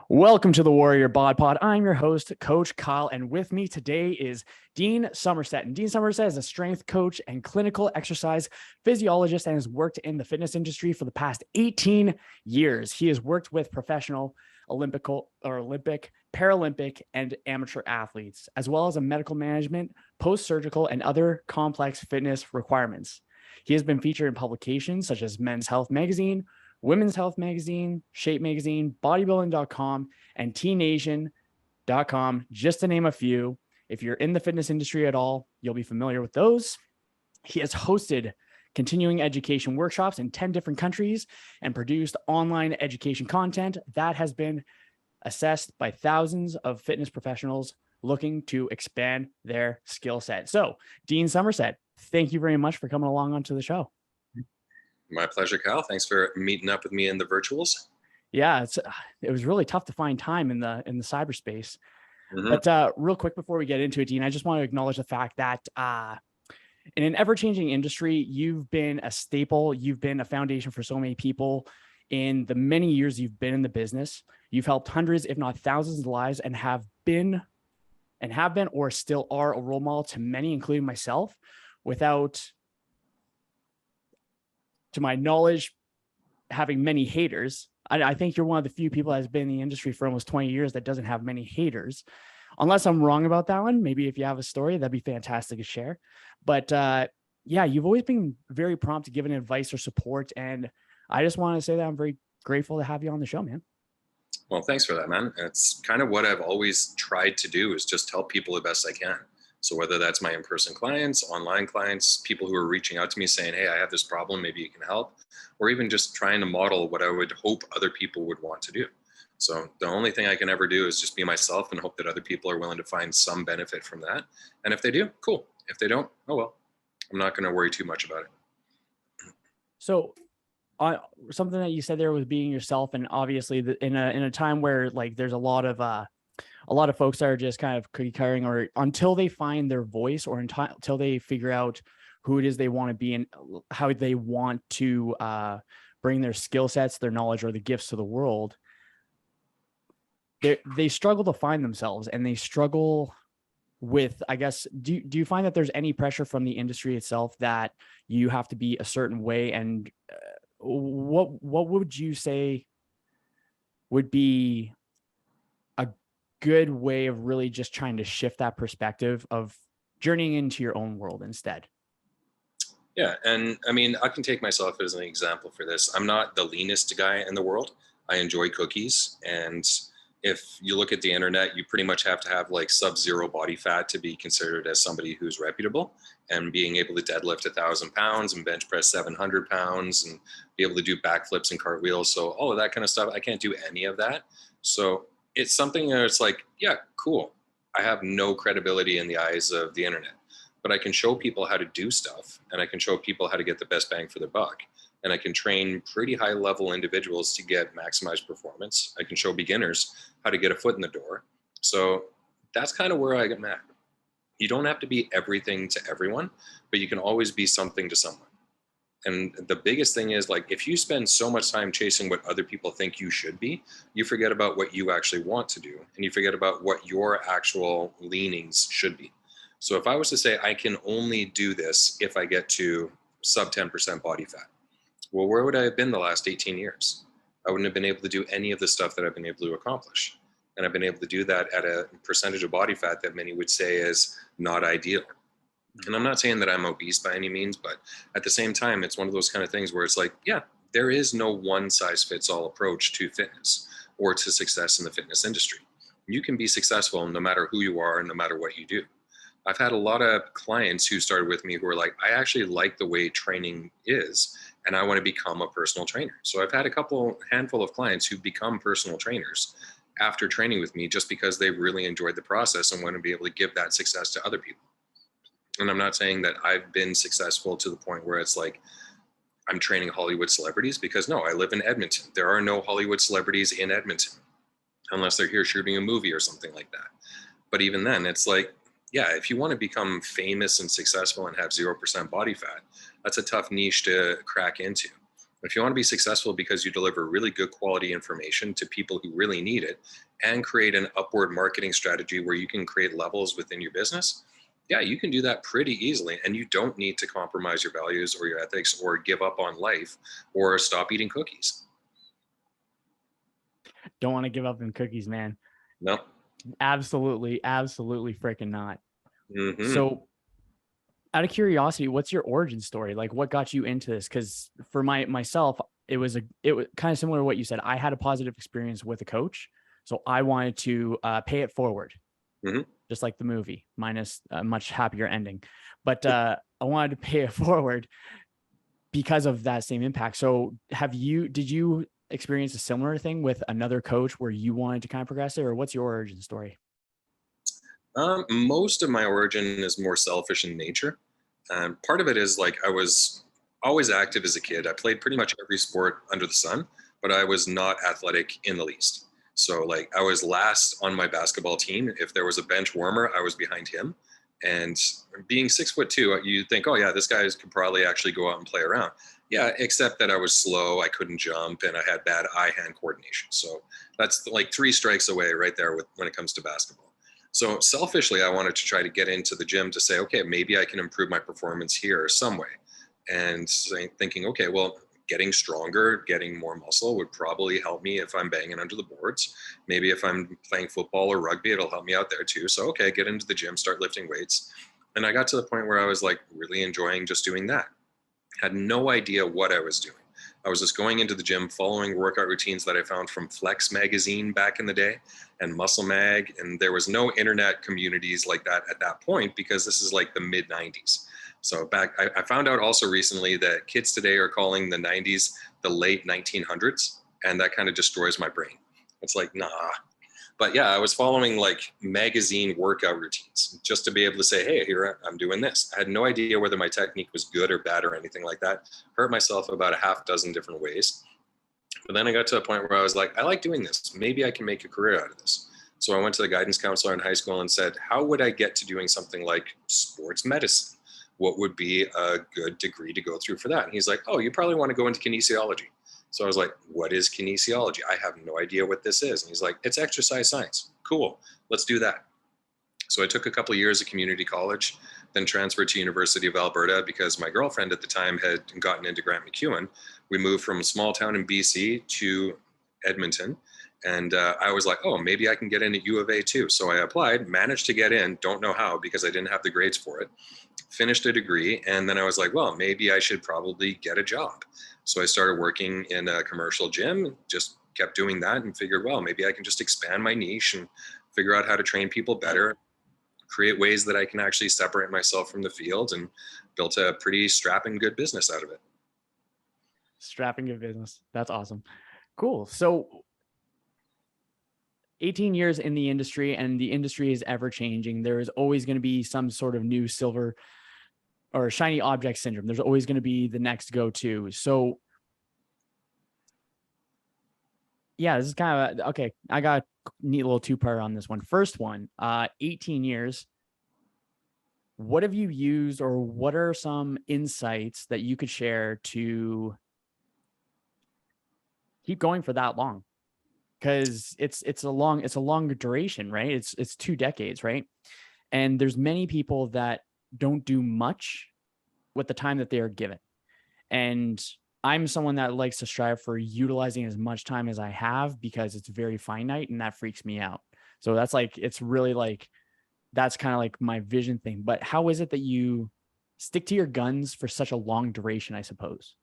Welcome to the Warrior Bod Pod. I'm your host, Coach Kyle, and with me today is Dean Somerset. And Dean Somerset is a strength coach and clinical exercise physiologist and has worked in the fitness industry for the past 18 years. He has worked with professional Olympic, Paralympic, and amateur athletes, as well as a medical management, post-surgical, and other complex fitness requirements. He has been featured in publications such as Men's Health Magazine, Women's Health Magazine, Shape Magazine, Bodybuilding.com, and TNation.com, just to name a few. If you're in the fitness industry at all, you'll be familiar with those. He has hosted continuing education workshops in 10 different countries and produced online education content that has been assessed by thousands of fitness professionals looking to expand their skill set. So, Dean Somerset, thank you very much for coming along onto the show. My pleasure, Kyle. Thanks for meeting up with me in the virtuals. Yeah, it was really tough to find time in the cyberspace. But real quick before we get into it, Dean, I just want to acknowledge the fact that in an ever-changing industry, you've been a staple. You've been a foundation for so many people in the many years you've been in the business. You've helped hundreds, if not thousands of lives, and have been or still are a role model to many, including myself, without, to my knowledge, having many haters. I think you're one of the few people that's been in the industry for almost 20 years that doesn't have many haters. Unless I'm wrong about that one. Maybe if you have a story, that'd be fantastic to share. But yeah, you've always been very prompt to giving advice or support. And I just want to say that I'm very grateful to have you on the show, man. Well, thanks for that, man. It's kind of what I've always tried to do, is just help people the best I can. So whether that's my in-person clients, online clients, people who are reaching out to me saying, hey, I have this problem, maybe you can help, or even just trying to model what I would hope other people would want to do. So the only thing I can ever do is just be myself and hope that other people are willing to find some benefit from that. And if they do, cool. If they don't, oh well. I'm not going to worry too much about it. So something that you said there was being yourself, and obviously in a time where like there's a lot of folks that are just kind of cookie cuttering, or until they find their voice, or until they figure out who it is they want to be and how they want to bring their skill sets, their knowledge, or the gifts to the world, they struggle to find themselves, and they struggle with, I guess, do you find that there's any pressure from the industry itself that you have to be a certain way? And what would you say would be a good way of really just trying to shift that perspective of journeying into your own world instead? Yeah, and I mean, I can take myself as an example for this. I'm not the leanest guy in the world. I enjoy cookies, and if you look at the internet, you pretty much have to have like sub-zero body fat to be considered as somebody who's reputable, and being able to deadlift 1,000 pounds and bench press 700 pounds and be able to do backflips and cartwheels. So all of that kind of stuff, I can't do any of that. So it's something that it's like, yeah, cool. I have no credibility in the eyes of the internet, but I can show people how to do stuff, and I can show people how to get the best bang for their buck. And I can train pretty high level individuals to get maximized performance. I can show beginners how to get a foot in the door. So that's kind of where I get mad. You don't have to be everything to everyone, but you can always be something to someone. And the biggest thing is, like, if you spend so much time chasing what other people think you should be, you forget about what you actually want to do, and you forget about what your actual leanings should be. So if I was to say, I can only do this if I get to sub 10% body fat, well, where would I have been the last 18 years? I wouldn't have been able to do any of the stuff that I've been able to accomplish. And I've been able to do that at a percentage of body fat that many would say is not ideal. And I'm not saying that I'm obese by any means, but at the same time, it's one of those kind of things where it's like, yeah, there is no one size fits all approach to fitness or to success in the fitness industry. You can be successful no matter who you are and no matter what you do. I've had a lot of clients who started with me who are like, I actually like the way training is, and I want to become a personal trainer. So I've had a handful of clients who become personal trainers after training with me, just because they really enjoyed the process and want to be able to give that success to other people. And I'm not saying that I've been successful to the point where it's like I'm training Hollywood celebrities, because no, I live in Edmonton. There are no Hollywood celebrities in Edmonton unless they're here shooting a movie or something like that. But even then, it's like, yeah, if you want to become famous and successful and have 0% body fat, that's a tough niche to crack into. If you want to be successful because you deliver really good quality information to people who really need it and create an upward marketing strategy where you can create levels within your business, yeah, you can do that pretty easily. And you don't need to compromise your values or your ethics or give up on life or stop eating cookies. Don't want to give up on cookies, man. No. Absolutely, absolutely freaking not. Hmm. So out of curiosity, what's your origin story? Like what got you into this? Because for myself, it was kind of similar to what you said. I had a positive experience with a coach. So I wanted to pay it forward, Hmm. just like the movie, minus a much happier ending. But I wanted to pay it forward because of that same impact. So did you experience a similar thing with another coach where you wanted to kind of progress it, or what's your origin story? Most of my origin is more selfish in nature. Part of it is like I was always active as a kid. I played pretty much every sport under the sun, but I was not athletic in the least. So like I was last on my basketball team. If there was a bench warmer, I was behind him. And being 6'2", you think, oh yeah, this guy could probably actually go out and play around. Yeah, except that I was slow, I couldn't jump, and I had bad eye-hand coordination. So that's like three strikes away right there when it comes to basketball. So selfishly, I wanted to try to get into the gym to say, okay, maybe I can improve my performance here some way. And thinking, okay, well, getting stronger, getting more muscle would probably help me if I'm banging under the boards. Maybe if I'm playing football or rugby, it'll help me out there too. So, okay, get into the gym, start lifting weights. And I got to the point where I was like really enjoying just doing that. Had no idea what I was doing. I was just going into the gym, following workout routines that I found from Flex magazine back in the day and Muscle Mag. And there was no internet communities like that at that point because this is like the mid 90s. So I found out also recently that kids today are calling the 90s the late 1900s. And that kind of destroys my brain. It's like, nah, but yeah, I was following like magazine workout routines just to be able to say, hey, here I'm doing this. I had no idea whether my technique was good or bad or anything like that. Hurt myself about a half dozen different ways. But then I got to a point where I was like, I like doing this. Maybe I can make a career out of this. So I went to the guidance counselor in high school and said, how would I get to doing something like sports medicine? What would be a good degree to go through for that? And he's like, oh, you probably want to go into kinesiology. So I was like, what is kinesiology? I have no idea what this is. And he's like, it's exercise science. Cool, let's do that. So I took a couple of years of community college, then transferred to University of Alberta because my girlfriend at the time had gotten into Grant MacEwan. We moved from a small town in BC to Edmonton. And I was like, oh, maybe I can get in at U of A too. So I applied, managed to get in, don't know how because I didn't have the grades for it, finished a degree. And then I was like, well, maybe I should probably get a job. So I started working in a commercial gym, just kept doing that and figured, well, maybe I can just expand my niche and figure out how to train people better, create ways that I can actually separate myself from the field, and built a pretty strapping good business out of it. Strapping a business. That's awesome. Cool. So 18 years in the industry, and the industry is ever changing. There is always going to be some sort of new silver or shiny object syndrome. There's always going to be the next go-to. So yeah, this is kind of okay. I got a neat little two-part on this one. First one, 18 years. What have you used, or what are some insights that you could share to keep going for that long? Because it's a long duration, right? It's 2 decades, right? And there's many people that don't do much with the time that they are given. And I'm someone that likes to strive for utilizing as much time as I have because it's very finite, and that freaks me out. So that's like, it's really like, that's kind of like my vision thing. But how is it that you stick to your guns for such a long duration, I suppose?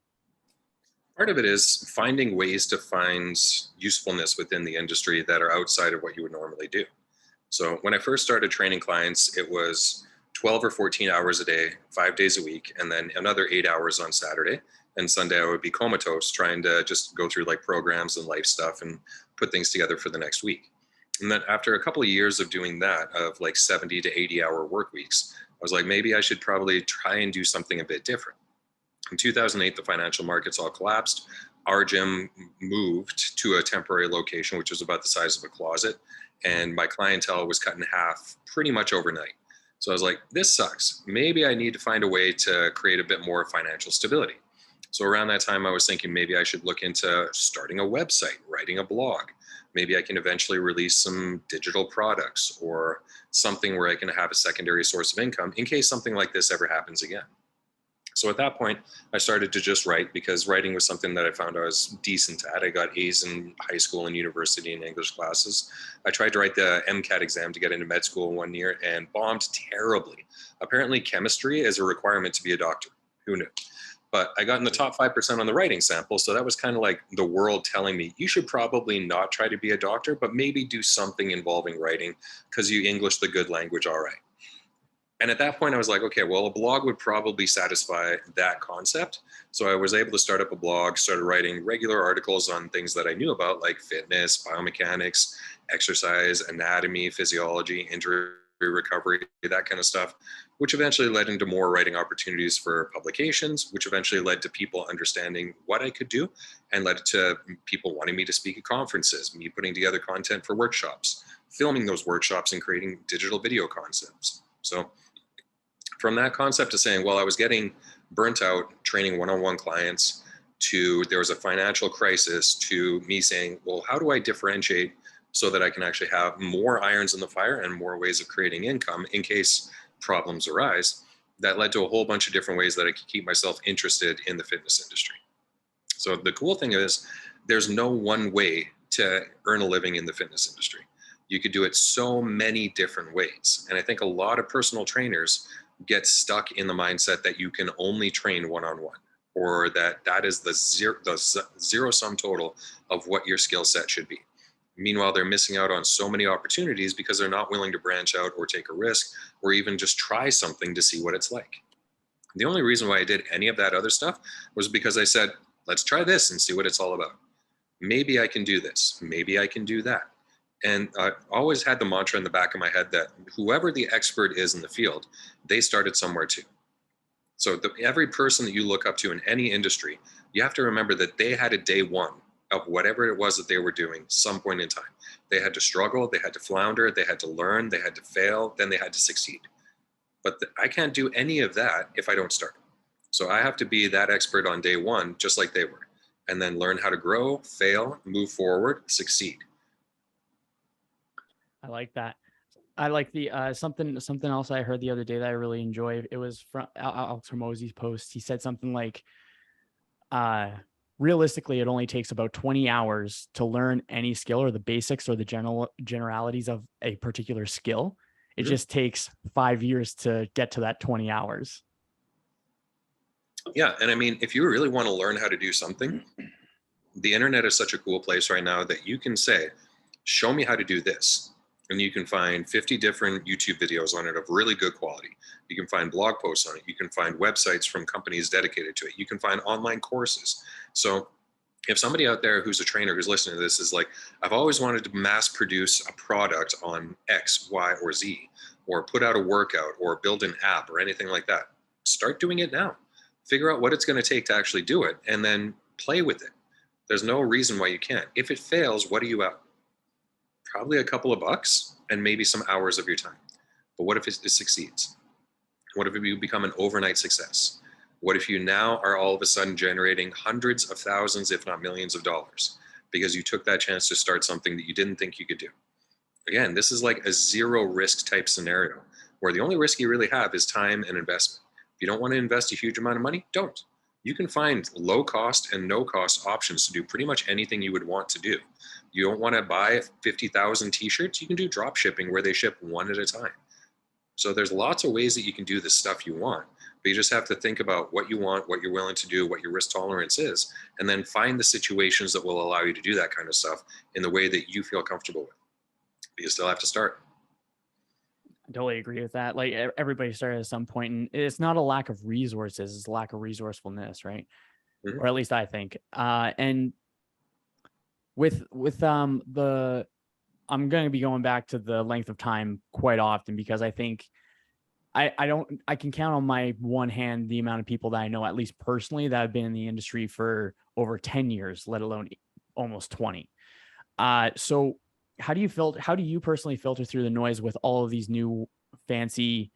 Part of it is finding ways to find usefulness within the industry that are outside of what you would normally do. So when I first started training clients, it was 12 or 14 hours a day, 5 days a week, and then another 8 hours on Saturday. And Sunday I would be comatose trying to just go through like programs and life stuff and put things together for the next week. And then after a couple of years of doing that, of like 70 to 80 hour work weeks, I was like, maybe I should probably try and do something a bit different. In 2008, the financial markets all collapsed. Our gym moved to a temporary location, which was about the size of a closet. And my clientele was cut in half pretty much overnight. So I was like, this sucks. Maybe I need to find a way to create a bit more financial stability. So around that time, I was thinking maybe I should look into starting a website, writing a blog. Maybe I can eventually release some digital products or something where I can have a secondary source of income in case something like this ever happens again. So at that point, I started to just write because writing was something that I found I was decent at. I got A's in high school and university in English classes. I tried to write the MCAT exam to get into med school 1 year and bombed terribly. Apparently, chemistry is a requirement to be a doctor. Who knew? But I got in the top 5% on the writing sample. So that was kind of like the world telling me, you should probably not try to be a doctor, but maybe do something involving writing because you English the good language all right. And at that point, I was like, okay, well, a blog would probably satisfy that concept. So I was able to start up a blog, started writing regular articles on things that I knew about, like fitness, biomechanics, exercise, anatomy, physiology, injury recovery, that kind of stuff, which eventually led into more writing opportunities for publications, which eventually led to people understanding what I could do and led to people wanting me to speak at conferences, me putting together content for workshops, filming those workshops and creating digital video concepts. So from that concept to saying, well, I was getting burnt out training one-on-one clients to there was a financial crisis to me saying, well, how do I differentiate so that I can actually have more irons in the fire and more ways of creating income in case problems arise? That led to a whole bunch of different ways that I could keep myself interested in the fitness industry. So the cool thing is there's no one way to earn a living in the fitness industry. You could do it so many different ways. And I think a lot of personal trainers get stuck in the mindset that you can only train one-on-one, or that is the zero sum total of what your skill set should be. Meanwhile, they're missing out on so many opportunities because they're not willing to branch out or take a risk or even just try something to see what it's like. The only reason why I did any of that other stuff was because I said, let's try this and see what it's all about. Maybe I can do this. Maybe I can do that. And I always had the mantra in the back of my head that whoever the expert is in the field, they started somewhere too. So every person that you look up to in any industry, you have to remember that they had a day one of whatever it was that they were doing some point in time. They had to struggle, they had to flounder, they had to learn, they had to fail, then they had to succeed. But I can't do any of that if I don't start. So I have to be that expert on day one, just like they were, and then learn how to grow, fail, move forward, succeed. I like that. I like the something else I heard the other day that I really enjoyed. It was from Alex Hormozy's post. He said something like, realistically, it only takes about 20 hours to learn any skill or the basics or the generalities of a particular skill. It just takes 5 years to get to that 20 hours. Yeah. And I mean, if you really want to learn how to do something, the internet is such a cool place right now that you can say, show me how to do this. And you can find 50 different YouTube videos on it of really good quality. You can find blog posts on it. You can find websites from companies dedicated to it. You can find online courses. So if somebody out there who's a trainer who's listening to this is like, I've always wanted to mass produce a product on X, Y, or Z, or put out a workout or build an app or anything like that, start doing it now. Figure out what it's going to take to actually do it and then play with it. There's no reason why you can't. If it fails, what are you out? Probably a couple of bucks and maybe some hours of your time. But what if it succeeds? What if you become an overnight success? What if you now are all of a sudden generating hundreds of thousands, if not millions of dollars, because you took that chance to start something that you didn't think you could do? Again, this is like a zero risk type scenario where the only risk you really have is time and investment. If you don't want to invest a huge amount of money, don't. You can find low cost and no cost options to do pretty much anything you would want to do. You don't want to buy 50,000 t-shirts, you can do drop shipping where they ship one at a time. So there's lots of ways that you can do the stuff you want, but you just have to think about what you want, what you're willing to do, what your risk tolerance is, and then find the situations that will allow you to do that kind of stuff in the way that you feel comfortable with. But you still have to start. I totally agree with that. Like everybody started at some point, and it's not a lack of resources, it's a lack of resourcefulness, right? Or at least I think. And with the I'm going to be going back to the length of time quite often because I think I can count on my one hand the amount of people that I know, at least personally, that have been in the industry for over 10 years, let alone almost 20. So how do you personally filter through the noise with all of these new fancy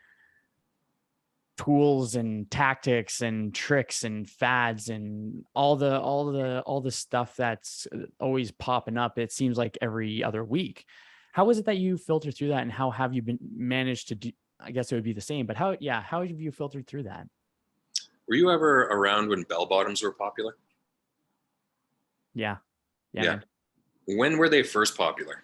tools and tactics and tricks and fads and all the stuff that's always popping up, it seems like every other week. How is it that you filter through that, and how have you been managed to do? I guess it would be the same, but how have you filtered through that? Were you ever around when bell bottoms were popular? Yeah. Yeah. When were they first popular?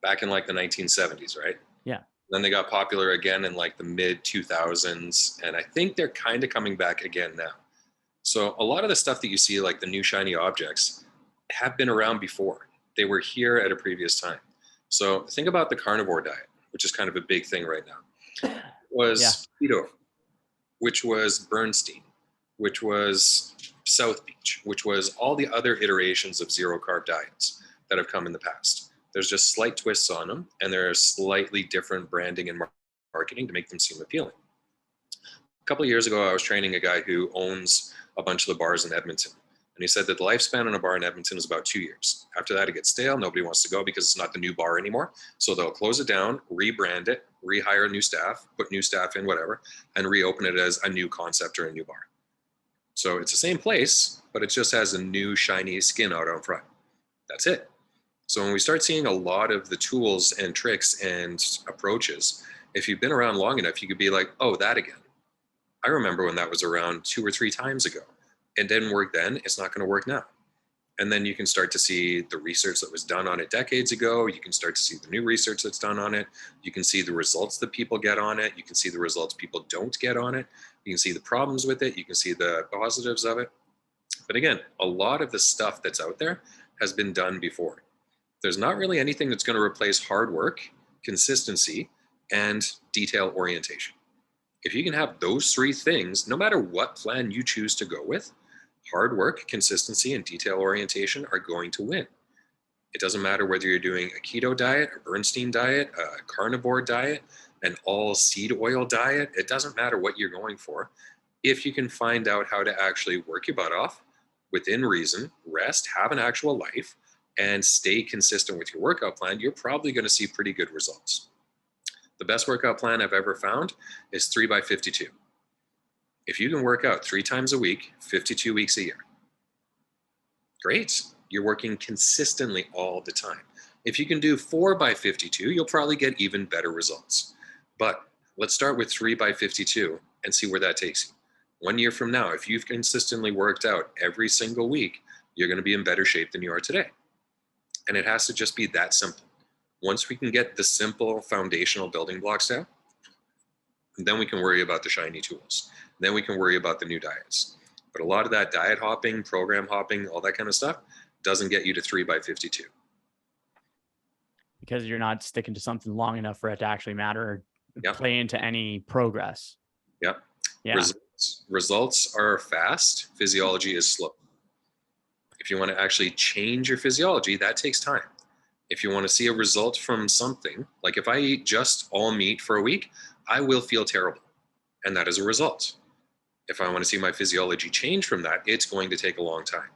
Back in like the 1970s, right? Yeah. Then they got popular again in like the mid 2000s. And I think they're kind of coming back again now. So a lot of the stuff that you see, like the new shiny objects, have been around before. They were here at a previous time. So think about the carnivore diet, which is kind of a big thing right now. It was keto, which was Bernstein, which was South Beach, which was all the other iterations of zero carb diets that have come in the past. There's just slight twists on them, and there's slightly different branding and marketing to make them seem appealing. A couple of years ago, I was training a guy who owns a bunch of the bars in Edmonton. And he said that the lifespan on a bar in Edmonton is about 2 years. After that, it gets stale. Nobody wants to go because it's not the new bar anymore. So they'll close it down, rebrand it, rehire new staff, put new staff in, whatever, and reopen it as a new concept or a new bar. So it's the same place, but it just has a new shiny skin out on front. That's it. So when we start seeing a lot of the tools and tricks and approaches, if you've been around long enough, you could be like, oh, that again. I remember when that was around 2 or 3 times ago. It didn't work then, it's not going to work now. And then you can start to see the research that was done on it decades ago. You can start to see the new research that's done on it. You can see the results that people get on it. You can see the results people don't get on it. You can see the problems with it. You can see the positives of it. But again, a lot of the stuff that's out there has been done before. There's not really anything that's going to replace hard work, consistency, and detail orientation. If you can have those 3 things, no matter what plan you choose to go with, hard work, consistency, and detail orientation are going to win. It doesn't matter whether you're doing a keto diet, a Bernstein diet, a carnivore diet, an all seed oil diet. It doesn't matter what you're going for. If you can find out how to actually work your butt off within reason, rest, have an actual life, and stay consistent with your workout plan, you're probably going to see pretty good results. The best workout plan I've ever found is 3x52. If you can work out 3 times a week, 52 weeks a year, great. You're working consistently all the time. If you can do 4x52, you'll probably get even better results. But let's start with 3x52 and see where that takes you. 1 year from now, if you've consistently worked out every single week, you're going to be in better shape than you are today. And it has to just be that simple. Once we can get the simple foundational building blocks down, then we can worry about the shiny tools. Then we can worry about the new diets. But a lot of that diet hopping, program hopping, all that kind of stuff doesn't get you to 3x52. Because you're not sticking to something long enough for it to actually matter or play into any progress. Yep. Yeah. Results are fast. Physiology is slow. If you want to actually change your physiology, that takes time. If you want to see a result from something, like if I eat just all meat for a week, I will feel terrible. And that is a result. If I want to see my physiology change from that, it's going to take a long time.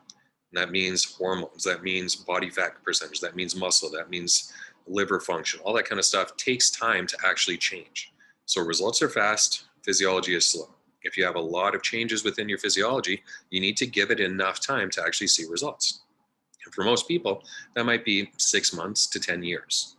And that means hormones, that means body fat percentage, that means muscle, that means liver function, all that kind of stuff takes time to actually change. So results are fast, physiology is slow. If you have a lot of changes within your physiology, you need to give it enough time to actually see results. And for most people, that might be 6 months to 10 years.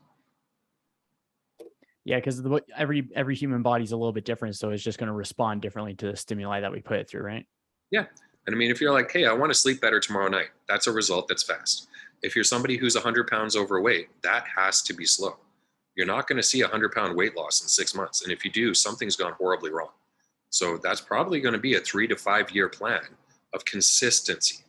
Yeah, because every human body is a little bit different, so it's just going to respond differently to the stimuli that we put it through, right? Yeah. And I mean, if you're like, hey, I want to sleep better tomorrow night, that's a result that's fast. If you're somebody who's 100 pounds overweight, that has to be slow. You're not going to see a 100-pound weight loss in 6 months. And if you do, something's gone horribly wrong. So that's probably going to be a 3 to 5 year plan of consistency.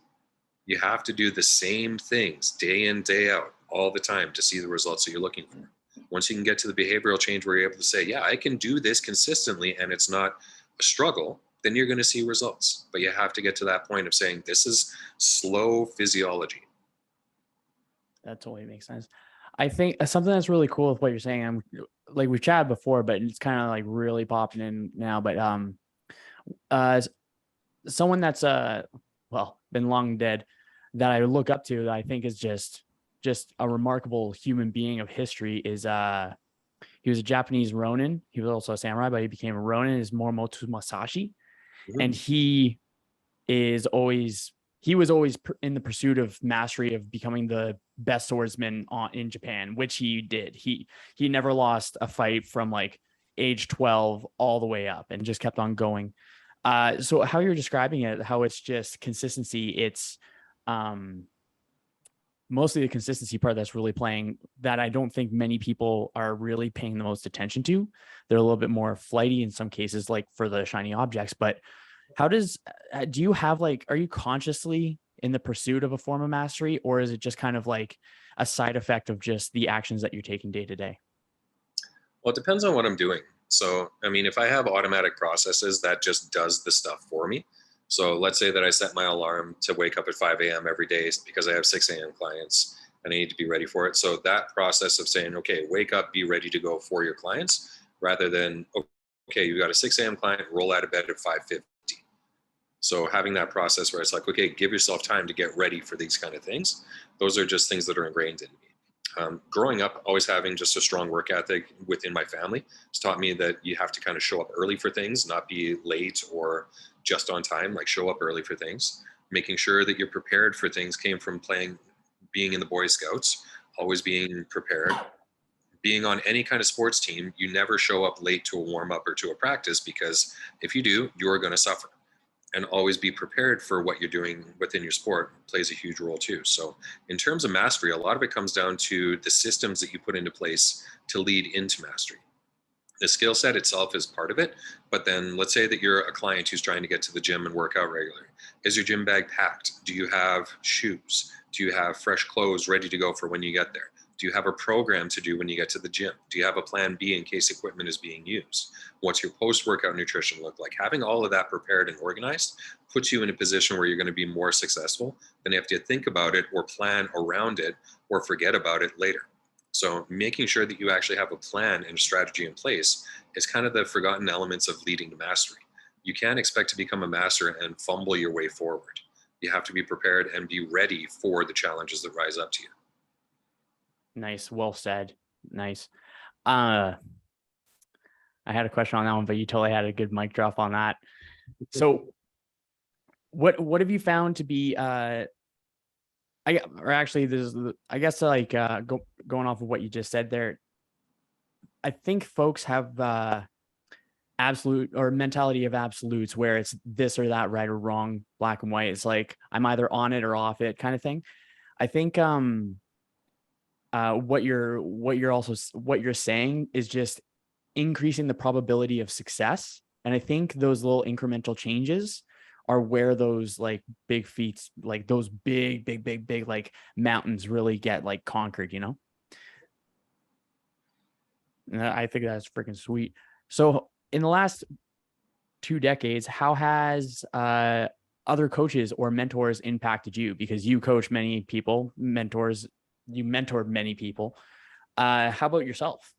You have to do the same things day in, day out, all the time to see the results that you're looking for. Once you can get to the behavioral change where you're able to say, yeah, I can do this consistently and it's not a struggle, then you're going to see results. But you have to get to that point of saying, this is slow physiology. That totally makes sense. I think something that's really cool with what you're saying, I'm like, we've chatted before, but it's kind of like really popping in now. But someone that's been long dead that I look up to, that I think is just a remarkable human being of history, is He was a Japanese Ronin. He was also a samurai, but he became a Ronin. Is Moromoto Masashi, and Mhm. he was always in the pursuit of mastery of becoming the best swordsman in Japan, which he did. He never lost a fight from like age 12 all the way up and just kept on going. So how you're describing it, how it's just consistency, it's um mostly the consistency part that's really playing, that I don't think many people are really paying the most attention to. They're a little bit more flighty in some cases, like for the shiny objects. But how does, do you have like, are you consciously in the pursuit of a form of mastery, or is it just kind of like a side effect of just the actions that you're taking day to day? Well, it depends on what I'm doing. So, I mean, if I have automatic processes that just does the stuff for me. So let's say that I set my alarm to wake up at 5 a.m. every day because I have 6 a.m. clients and I need to be ready for it. So that process of saying, okay, wake up, be ready to go for your clients, rather than, okay, you got a 6 a.m. client, roll out of bed at 5:50. So having that process where it's like, okay, give yourself time to get ready for these kind of things. Those are just things that are ingrained in me. Growing up, always having just a strong work ethic within my family has taught me that you have to kind of show up early for things, not be late or just on time, like show up early for things. Making sure that you're prepared for things came from being in the Boy Scouts, always being prepared. Being on any kind of sports team, you never show up late to a warm up or to a practice, because if you do, you're going to suffer. And always be prepared for what you're doing within your sport plays a huge role too. So in terms of mastery, a lot of it comes down to the systems that you put into place to lead into mastery. The skill set itself is part of it, but then let's say that you're a client who's trying to get to the gym and work out regularly. Is your gym bag packed? Do you have shoes? Do you have fresh clothes ready to go for when you get there? Do you have a program to do when you get to the gym? Do you have a plan B in case equipment is being used? What's your post-workout nutrition look like? Having all of that prepared and organized puts you in a position where you're going to be more successful than if you think about it or plan around it or forget about it later. So making sure that you actually have a plan and a strategy in place is kind of the forgotten elements of leading to mastery. You can't expect to become a master and fumble your way forward. You have to be prepared and be ready for the challenges that rise up to you. Nice. Well said. Nice. Uh, I had a question on that one, but you totally had a good mic drop on that. So what have you found to be or actually this is, I guess, like going off of what you just said there, I think folks have absolute or mentality of absolutes where it's this or that, right or wrong, black and white. It's like I'm either on it or off it kind of thing. I think what you're saying is just increasing the probability of success. And I think those little incremental changes are where those like big feats, like those big like mountains really get like conquered, you know? And I think that's freaking sweet. So in the last 2 decades, how has other coaches or mentors impacted you? Because you coach many people, you mentored many people. How about yourself?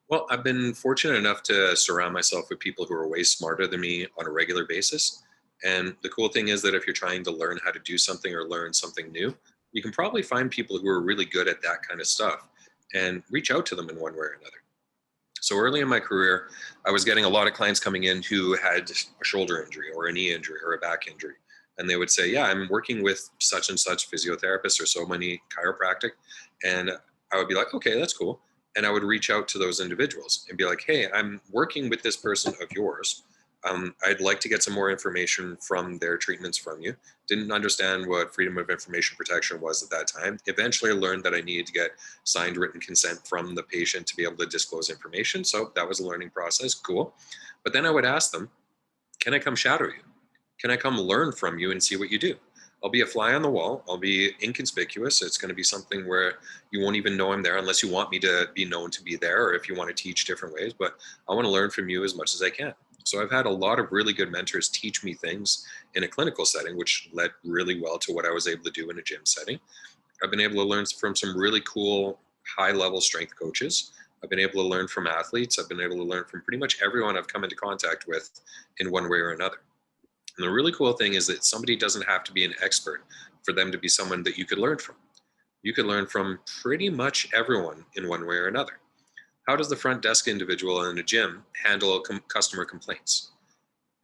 Well, I've been fortunate enough to surround myself with people who are way smarter than me on a regular basis. And the cool thing is that if you're trying to learn how to do something or learn something new, you can probably find people who are really good at that kind of stuff and reach out to them in one way or another. So early in my career, I was getting a lot of clients coming in who had a shoulder injury or a knee injury or a back injury. And they would say, yeah, I'm working with such and such physiotherapist or so many chiropractic. And I would be like, okay, that's cool. And I would reach out to those individuals and be like, hey, I'm working with this person of yours. I'd like to get some more information from their treatments from you. Didn't understand what freedom of information protection was at that time. Eventually, I learned that I needed to get signed written consent from the patient to be able to disclose information. So that was a learning process. Cool. But then I would ask them, can I come shadow you? Can I come learn from you and see what you do? I'll be a fly on the wall. I'll be inconspicuous. It's going to be something where you won't even know I'm there unless you want me to be known to be there, or if you want to teach different ways. But I want to learn from you as much as I can. So I've had a lot of really good mentors teach me things in a clinical setting, which led really well to what I was able to do in a gym setting. I've been able to learn from some really cool high level strength coaches. I've been able to learn from athletes. I've been able to learn from pretty much everyone I've come into contact with in one way or another. And the really cool thing is that somebody doesn't have to be an expert for them to be someone that you could learn from. You could learn from pretty much everyone in one way or another. How does the front desk individual in a gym handle customer complaints?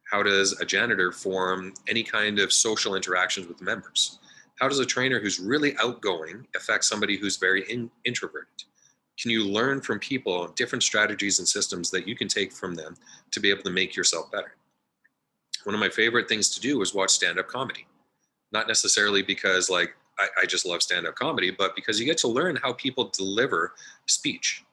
How does a janitor form any kind of social interactions with members? How does a trainer who's really outgoing affect somebody who's very introverted? Can you learn from people different strategies and systems that you can take from them to be able to make yourself better? One of my favorite things to do is watch stand-up comedy. Not necessarily because I just love stand-up comedy, but because you get to learn how people deliver speech.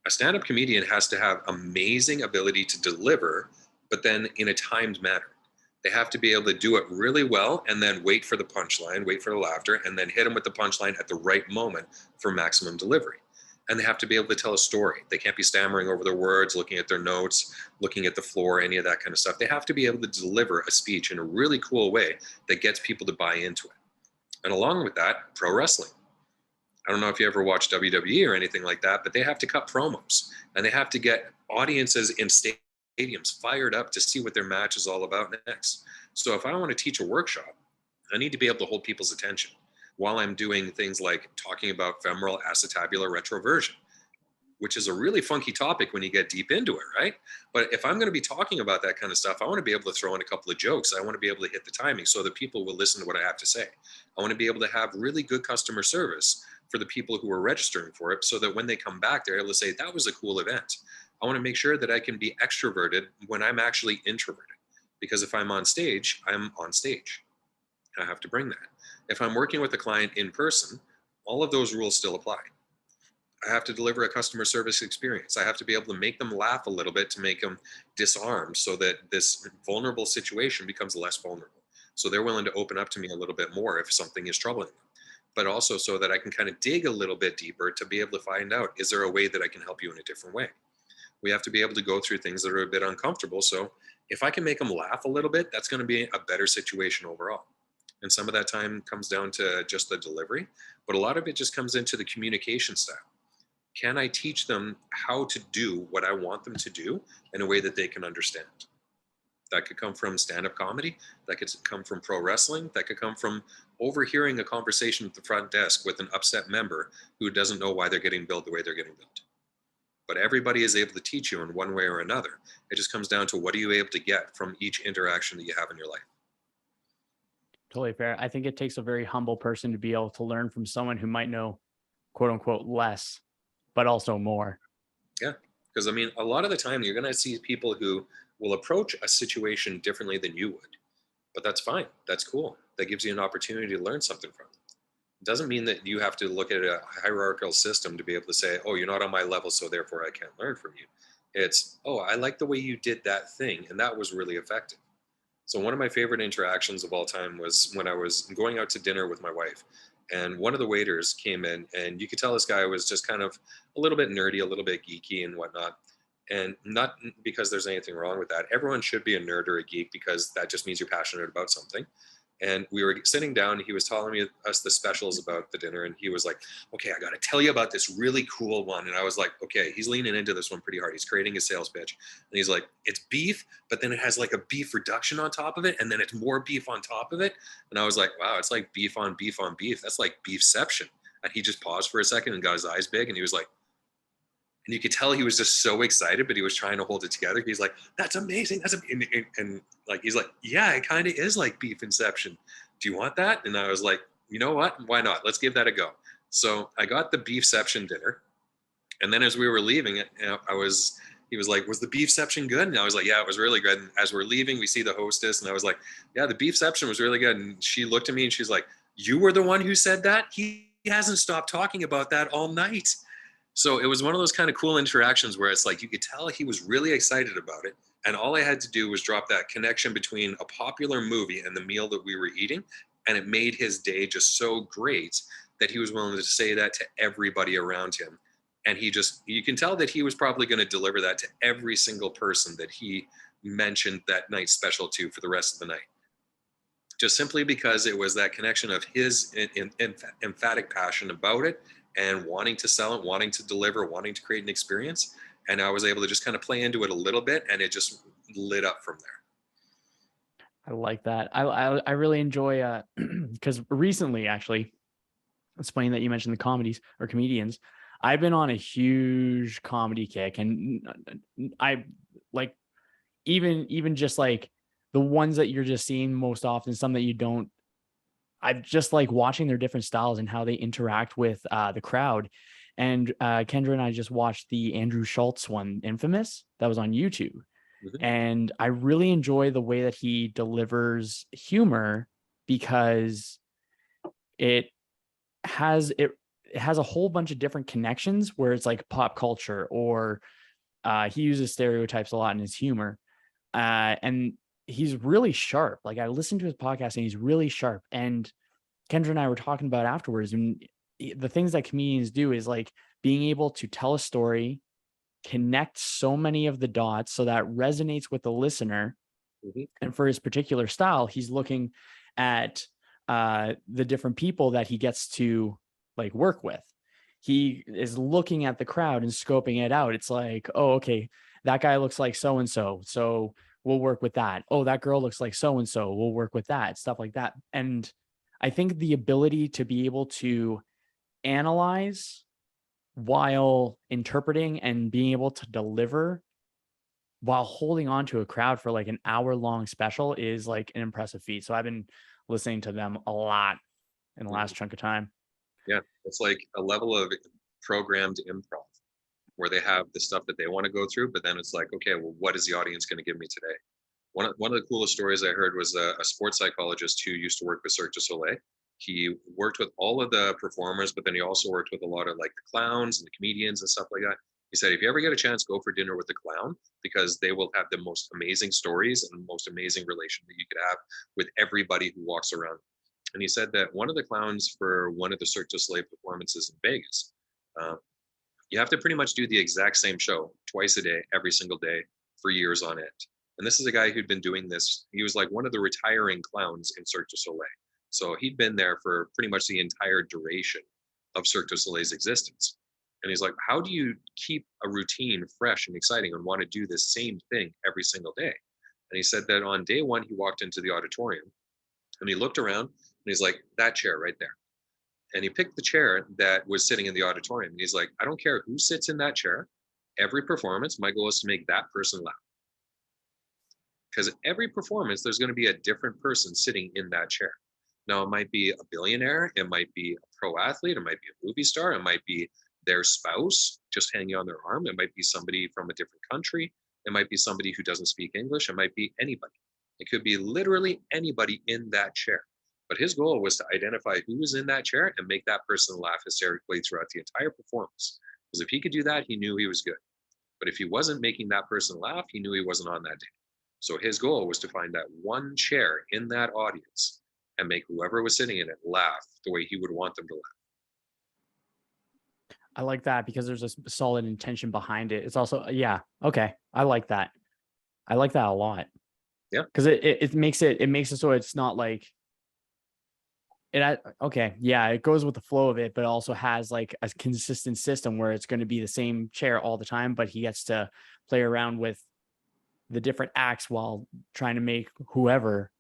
A stand-up comedian has to have amazing ability to deliver, but then in a timed manner. They have to be able to do it really well and then wait for the punchline, wait for the laughter, and then hit them with the punchline at the right moment for maximum delivery. And they have to be able to tell a story. They can't be stammering over their words, looking at their notes, looking at the floor, any of that kind of stuff. They have to be able to deliver a speech in a really cool way that gets people to buy into it. And along with that, pro wrestling. I don't know if you ever watch WWE or anything like that, but they have to cut promos and they have to get audiences in stadiums fired up to see what their match is all about next. So if I want to teach a workshop, I need to be able to hold people's attention while I'm doing things like talking about femoral acetabular retroversion, which is a really funky topic when you get deep into it, right? But if I'm going to be talking about that kind of stuff, I want to be able to throw in a couple of jokes. I want to be able to hit the timing so that people will listen to what I have to say. I want to be able to have really good customer service for the people who are registering for it so that when they come back, they're able to say, that was a cool event. I want to make sure that I can be extroverted when I'm actually introverted. Because if I'm on stage, I'm on stage. I have to bring that. If I'm working with a client in person, all of those rules still apply. I have to deliver a customer service experience. I have to be able to make them laugh a little bit to make them disarmed so that this vulnerable situation becomes less vulnerable. So they're willing to open up to me a little bit more if something is troubling them. But also so that I can kind of dig a little bit deeper to be able to find out, is there a way that I can help you in a different way? We have to be able to go through things that are a bit uncomfortable. So if I can make them laugh a little bit, that's going to be a better situation overall. And some of that time comes down to just the delivery, but a lot of it just comes into the communication style. Can I teach them how to do what I want them to do in a way that they can understand? That could come from stand-up comedy. That could come from pro wrestling. That could come from overhearing a conversation at the front desk with an upset member who doesn't know why they're getting billed the way they're getting billed. But everybody is able to teach you in one way or another. It just comes down to what are you able to get from each interaction that you have in your life. Totally fair. I think it takes a very humble person to be able to learn from someone who might know, quote unquote, less, but also more. Yeah, because I mean, a lot of the time you're going to see people who will approach a situation differently than you would, but that's fine. That's cool. That gives you an opportunity to learn something from them. It doesn't mean that you have to look at a hierarchical system to be able to say, oh, you're not on my level, so therefore I can't learn from you. It's, oh, I like the way you did that thing, and that was really effective. So one of my favorite interactions of all time was when I was going out to dinner with my wife, and one of the waiters came in, and you could tell this guy was just kind of a little bit nerdy, a little bit geeky and whatnot. And not because there's anything wrong with that. Everyone should be a nerd or a geek because that just means you're passionate about something. And we were sitting down, and he was telling us the specials about the dinner, and he was like, okay, I got to tell you about this really cool one. And I was like, okay, he's leaning into this one pretty hard. He's creating a sales pitch, and he's like, it's beef, but then it has like a beef reduction on top of it, and then it's more beef on top of it. And I was like, wow, it's like beef on beef on beef. That's like beefception. And he just paused for a second and got his eyes big, and he was like, and you could tell he was just so excited, but he was trying to hold it together. He's like, that's amazing. That's amazing. And like, he's like, yeah, it kind of is like beef inception. Do you want that? And I was like, you know what? Why not? Let's give that a go. So I got the beefception dinner. And then as we were leaving it, he was like, was the beefception good? And I was like, yeah, it was really good. And as we're leaving, we see the hostess, and I was like, yeah, the beefception was really good. And she looked at me and she's like, you were the one who said that? He hasn't stopped talking about that all night. So it was one of those kind of cool interactions where it's like you could tell he was really excited about it. And all I had to do was drop that connection between a popular movie and the meal that we were eating. And it made his day just so great that he was willing to say that to everybody around him. And you can tell that he was probably going to deliver that to every single person that he mentioned that night special to for the rest of the night. Just simply because it was that connection of his emphatic passion about it and wanting to sell it, wanting to deliver, wanting to create an experience. And I was able to just kind of play into it a little bit, and it just lit up from there. I like that. I really enjoy because recently, actually, it's funny that you mentioned the comedies or comedians. I've been on a huge comedy kick, and I like even just like the ones that you're just seeing most often, some that you don't. I just like watching their different styles and how they interact with the crowd. And Kendra and I just watched the Andrew Schultz one, Infamous, that was on YouTube. Mhm. And I really enjoy the way that he delivers humor because it it has a whole bunch of different connections where it's like pop culture or he uses stereotypes a lot in his humor. And he's really sharp. Like I listened to his podcast and he's really sharp. And Kendra and I were talking about afterwards, and the things that comedians do is like being able to tell a story, connect so many of the dots so that resonates with the listener. Mhm. And for his particular style, he's looking at the different people that he gets to like work with. He is looking at the crowd and scoping it out. It's like, oh, okay, that guy looks like so and so, so we'll work with that. Oh, that girl looks like so and so, we'll work with that. Stuff like that. And I think the ability to be able to analyze while interpreting and being able to deliver while holding on to a crowd for like an hour-long special is like an impressive feat. So I've been listening to them a lot in the Mhm. last chunk of time. Yeah, it's like a level of programmed improv where they have the stuff that they want to go through, but then it's like, okay, well, what is the audience going to give me today? One of the coolest stories I heard was a sports psychologist who used to work with Cirque du Soleil. He worked with all of the performers, but then he also worked with a lot of like the clowns and the comedians and stuff like that. He said, if you ever get a chance, go for dinner with the clown because they will have the most amazing stories and the most amazing relation that you could have with everybody who walks around. And he said that one of the clowns for one of the Cirque du Soleil performances in Vegas, uh, you have to pretty much do the exact same show twice a day, every single day for years on end. And this is a guy who'd been doing this. He was like one of the retiring clowns in Cirque du Soleil. So he'd been there for pretty much the entire duration of Cirque du Soleil's existence. And he's like, how do you keep a routine fresh and exciting and want to do the same thing every single day? And he said that on day one, he walked into the auditorium and he looked around and he's like, that chair right there. And he picked the chair that was sitting in the auditorium. And he's like, I don't care who sits in that chair. Every performance, my goal is to make that person laugh. Because every performance, there's going to be a different person sitting in that chair. Now, it might be a billionaire, it might be a pro athlete, it might be a movie star, it might be their spouse just hanging on their arm, it might be somebody from a different country, it might be somebody who doesn't speak English, it might be anybody. It could be literally anybody in that chair. But his goal was to identify who was in that chair and make that person laugh hysterically throughout the entire performance. Because if he could do that, he knew he was good. But if he wasn't making that person laugh, he knew he wasn't on that day. So his goal was to find that one chair in that audience and make whoever was sitting in it laugh the way he would want them to laugh. I like that because there's a solid intention behind it. It's also, yeah, okay. I like that. I like that a lot. Yeah. Because it makes it so it's not like okay, yeah, it goes with the flow of it, but it also has like a consistent system where it's going to be the same chair all the time, but he gets to play around with the different acts while trying to make whoever,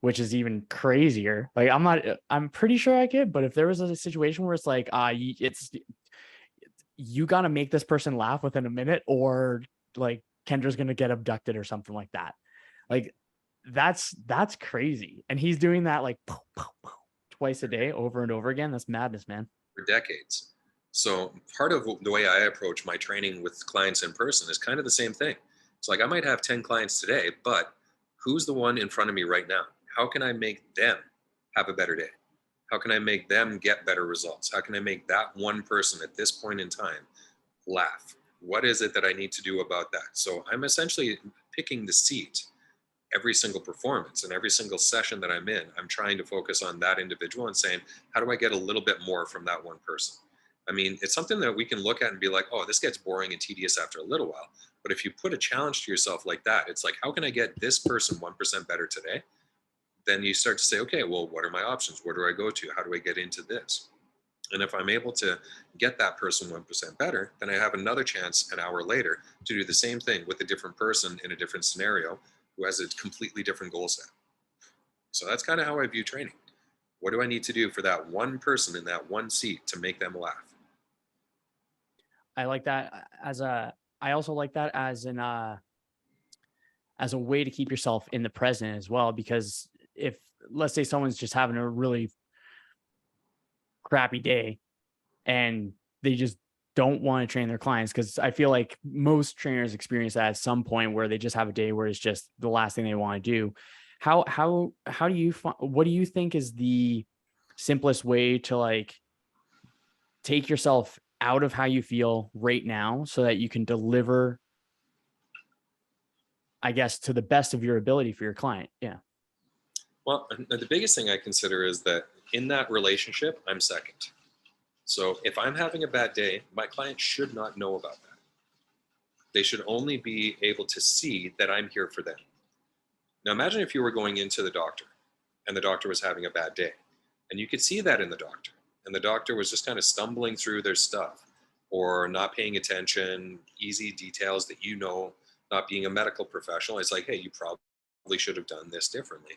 which is even crazier. Like I'm pretty sure I could, but if there was a situation where it's like, it's you got to make this person laugh within a minute, or like Kendra's gonna get abducted or something like that. Like that's crazy, and he's doing that like twice a day, over and over again. That's madness, man. For decades. So part of the way I approach my training with clients in person is kind of the same thing. It's like I might have 10 clients today, but who's the one in front of me right now? How can I make them have a better day? How can I make them get better results? How can I make that one person at this point in time laugh? What is it that I need to do about that? So I'm essentially picking the seat every single performance and every single session that I'm in. I'm trying to focus on that individual and saying, how do I get a little bit more from that one person? I mean, it's something that we can look at and be like, oh, this gets boring and tedious after a little while. But if you put a challenge to yourself like that, it's like, how can I get this person 1% better today? Then you start to say, okay, well, what are my options? Where do I go to? How do I get into this? And if I'm able to get that person 1% better, then I have another chance an hour later to do the same thing with a different person in a different scenario who has a completely different goal set. So that's kind of how I view training. What do I need to do for that one person in that one seat to make them laugh? I like that I also like that as a way to keep yourself in the present as well, because if, let's say, someone's just having a really crappy day and they just don't want to train their clients, because I feel like most trainers experience that at some point where they just have a day where it's just the last thing they want to do. How do you what do you think is the simplest way to like take yourself out of how you feel right now so that you can deliver, I guess, to the best of your ability for your client? Yeah. Well, the biggest thing I consider is that in that relationship, I'm second. So if I'm having a bad day, my client should not know about that. They should only be able to see that I'm here for them. Now, imagine if you were going into the doctor and the doctor was having a bad day, and you could see that in the doctor, and the doctor was just kind of stumbling through their stuff or not paying attention, easy details that not being a medical professional. It's like, hey, you probably should have done this differently.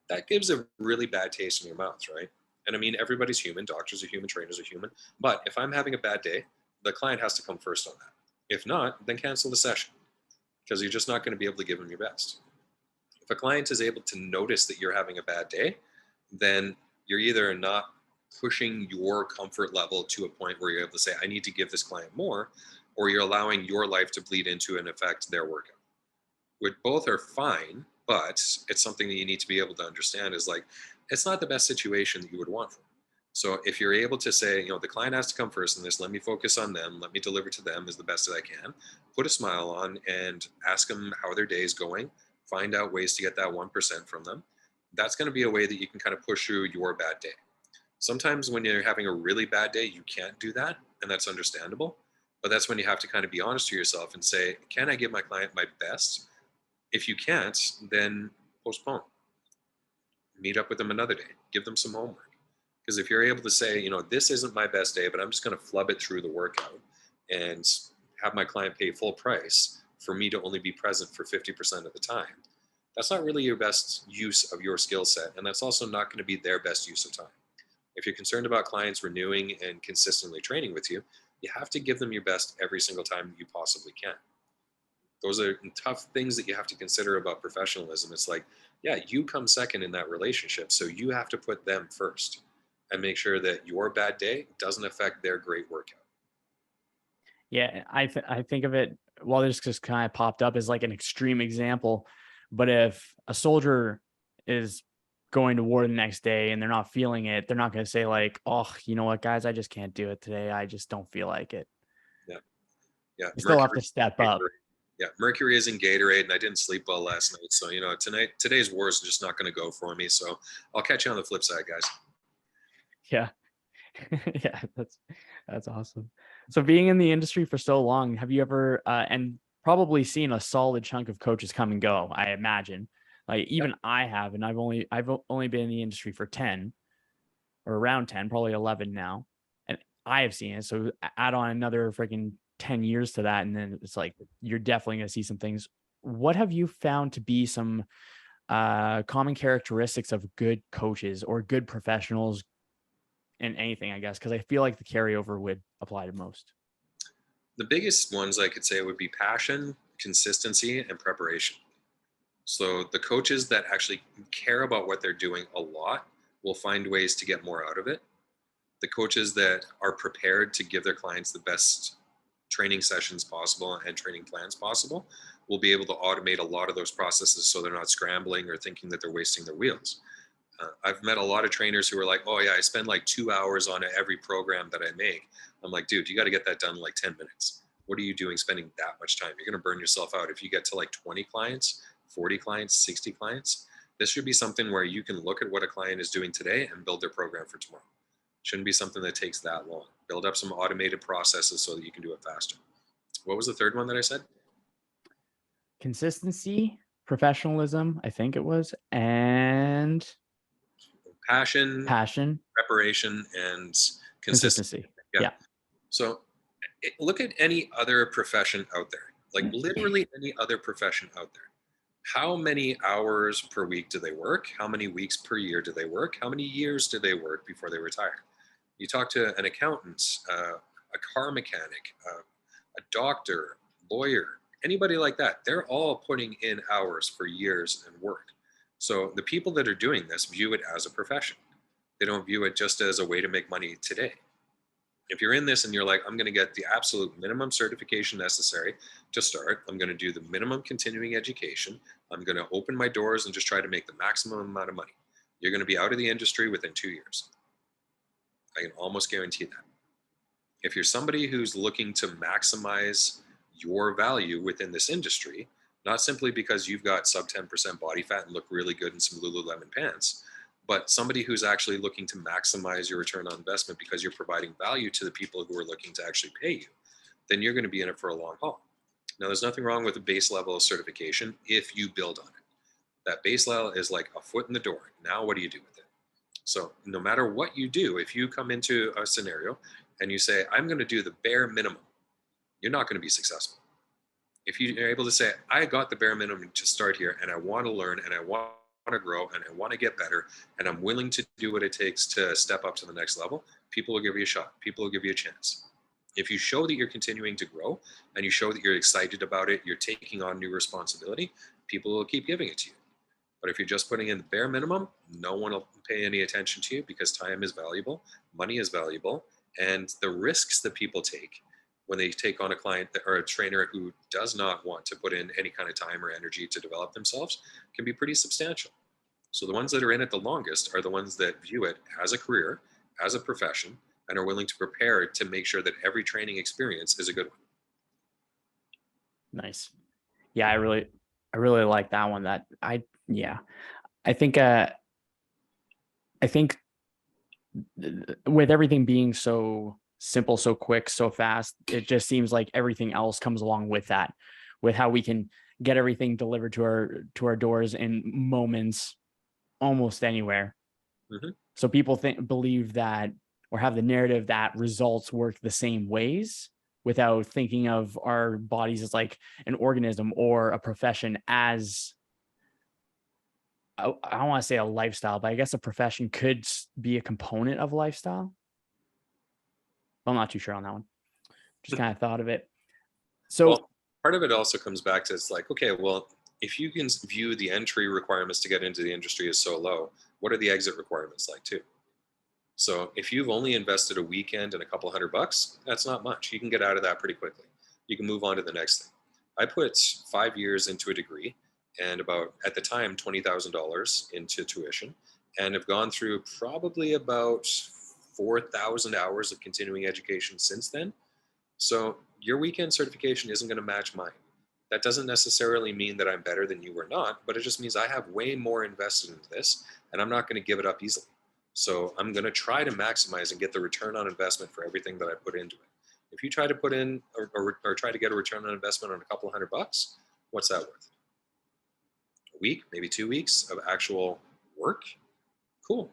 That gives a really bad taste in your mouth, right? And I mean, everybody's human. Doctors are human, trainers are human. But if I'm having a bad day, the client has to come first on that. If not, then cancel the session because you're just not going to be able to give them your best. If a client is able to notice that you're having a bad day, then you're either not pushing your comfort level to a point where you're able to say, I need to give this client more, or you're allowing your life to bleed into and affect their workout. Which both are fine, but it's something that you need to be able to understand is like, it's not the best situation that you would want for them. So if you're able to say, the client has to come first in this, let me focus on them, let me deliver to them as the best that I can, put a smile on and ask them how their day is going, find out ways to get that 1% from them. That's going to be a way that you can kind of push through your bad day. Sometimes when you're having a really bad day, you can't do that, and that's understandable. But that's when you have to kind of be honest to yourself and say, can I give my client my best? If you can't, then postpone. Meet up with them another day. Give them some homework. Because if you're able to say, this isn't my best day, but I'm just going to flub it through the workout and have my client pay full price for me to only be present for 50% of the time, that's not really your best use of your skill set. And that's also not going to be their best use of time. If you're concerned about clients renewing and consistently training with you, you have to give them your best every single time you possibly can. Those are tough things that you have to consider about professionalism. It's like, yeah, you come second in that relationship. So you have to put them first and make sure that your bad day doesn't affect their great workout. Yeah, I think of it, well, this just kind of popped up as like an extreme example, but if a soldier is going to war the next day and they're not feeling it, they're not going to say like, "Oh, you know what, guys, I just can't do it today. I just don't feel like it." Yeah. Yeah. You still have Mercury. to step up. Yeah. Mercury is in Gatorade, and I didn't sleep well last night. So, today's war is just not going to go for me. So I'll catch you on the flip side, guys. Yeah. Yeah, that's awesome. So being in the industry for so long, have you ever and probably seen a solid chunk of coaches come and go, I imagine. Like Yeah. even I have, and I've only been in the industry for 10 or around 10, probably 11 now. And I have seen it. So add on another freaking 10 years to that and then it's like you're definitely going to see some things. What have you found to be some common characteristics of good coaches or good professionals in anything, I guess, because I feel like the carryover would apply to most. The biggest ones I could say would be passion, consistency, and preparation. So the coaches that actually care about what they're doing a lot will find ways to get more out of it. The coaches that are prepared to give their clients the best training sessions possible and training plans possible will be able to automate a lot of those processes so they're not scrambling or thinking that they're wasting their wheels. I've met a lot of trainers who are like, oh yeah, I spend like 2 hours on every program that I make. I'm like, dude, you got to get that done in like 10 minutes. What are you doing spending that much time? You're going to burn yourself out. If you get to like 20 clients, 40 clients, 60 clients, this should be something where you can look at what a client is doing today and build their program for tomorrow. Shouldn't be something that takes that long. Build up some automated processes so that you can do it faster. What was the third one that I said? Consistency, professionalism, I think it was, and Passion, passion, preparation, and consistency. consistency. Yeah. Yeah. So look at any other profession out there, like literally any other profession out there. How many hours per week do they work? How many weeks per year do they work? How many years do they work before they retire? You talk to an accountant, a car mechanic, a doctor, lawyer, anybody like that, they're all putting in hours for years and work. So the people that are doing this view it as a profession. They don't view it just as a way to make money today. If you're in this and you're like, I'm going to get the absolute minimum certification necessary to start, I'm going to do the minimum continuing education, I'm going to open my doors and just try to make the maximum amount of money, you're going to be out of the industry within 2 years. I can almost guarantee that. If you're somebody who's looking to maximize your value within this industry, not simply because you've got sub 10% body fat and look really good in some Lululemon pants, but somebody who's actually looking to maximize your return on investment because you're providing value to the people who are looking to actually pay you, then you're going to be in it for a long haul. Now, there's nothing wrong with a base level of certification if you build on it. That base level is like a foot in the door. Now, what do you do with it? So no matter what you do, if you come into a scenario and you say, I'm going to do the bare minimum, you're not going to be successful. If you're able to say, I got the bare minimum to start here and I want to learn and I want to grow and I want to get better and I'm willing to do what it takes to step up to the next level, people will give you a shot. People will give you a chance. If you show that you're continuing to grow and you show that you're excited about it, you're taking on new responsibility, people will keep giving it to you. But if you're just putting in the bare minimum, no one will pay any attention to you because time is valuable, money is valuable, and the risks that people take when they take on a client or a trainer who does not want to put in any kind of time or energy to develop themselves can be pretty substantial. So the ones that are in it the longest are the ones that view it as a career, as a profession, and are willing to prepare to make sure that every training experience is a good one. Nice. Yeah, I really like that one. Yeah. I think with everything being so simple, so quick, so fast, it just seems like everything else comes along with that, with how we can get everything delivered to our doors in moments almost anywhere. Mm-hmm. So people believe that, or have the narrative that results work the same ways, without thinking of our bodies as like an organism or a profession as, I don't want to say a lifestyle, but I guess a profession could be a component of lifestyle. I'm not too sure on that one. Just kind of thought of it. So, Well, part of it also comes back to, it's like, okay, well, if you can view the entry requirements to get into the industry as so low, what are the exit requirements like too? So if you've only invested a weekend and a couple $100, that's not much. You can get out of that pretty quickly. You can move on to the next thing. I put 5 years into a degree and about, at the time, $20,000 into tuition, and have gone through probably about 4,000 hours of continuing education since then. So your weekend certification isn't going to match mine. That doesn't necessarily mean that I'm better than you or not, but it just means I have way more invested into this and I'm not going to give it up easily. So I'm going to try to maximize and get the return on investment for everything that I put into it. If you try to put in or try to get a return on investment on a couple $100, what's that worth? A week, maybe 2 weeks of actual work? Cool.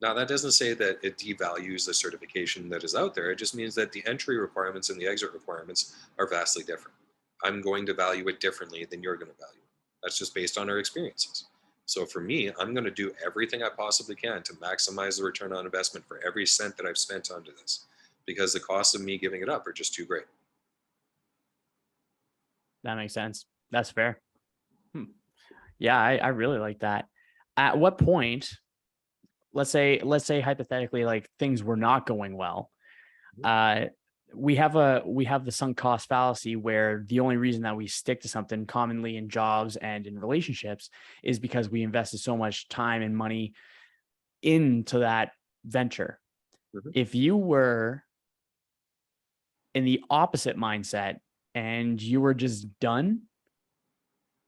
Now, that doesn't say that it devalues the certification that is out there. It just means that the entry requirements and the exit requirements are vastly different. I'm going to value it differently than you're going to value it. That's just based on our experiences. So for me, I'm going to do everything I possibly can to maximize the return on investment for every cent that I've spent onto this, because the costs of me giving it up are just too great. that makes sense. That's fair. Yeah, I really like that. At what point, let's say hypothetically, like things were not going well, we have the sunk cost fallacy, where the only reason that we stick to something commonly in jobs and in relationships is because we invested so much time and money into that venture. Mhm. If you were in the opposite mindset and you were just done,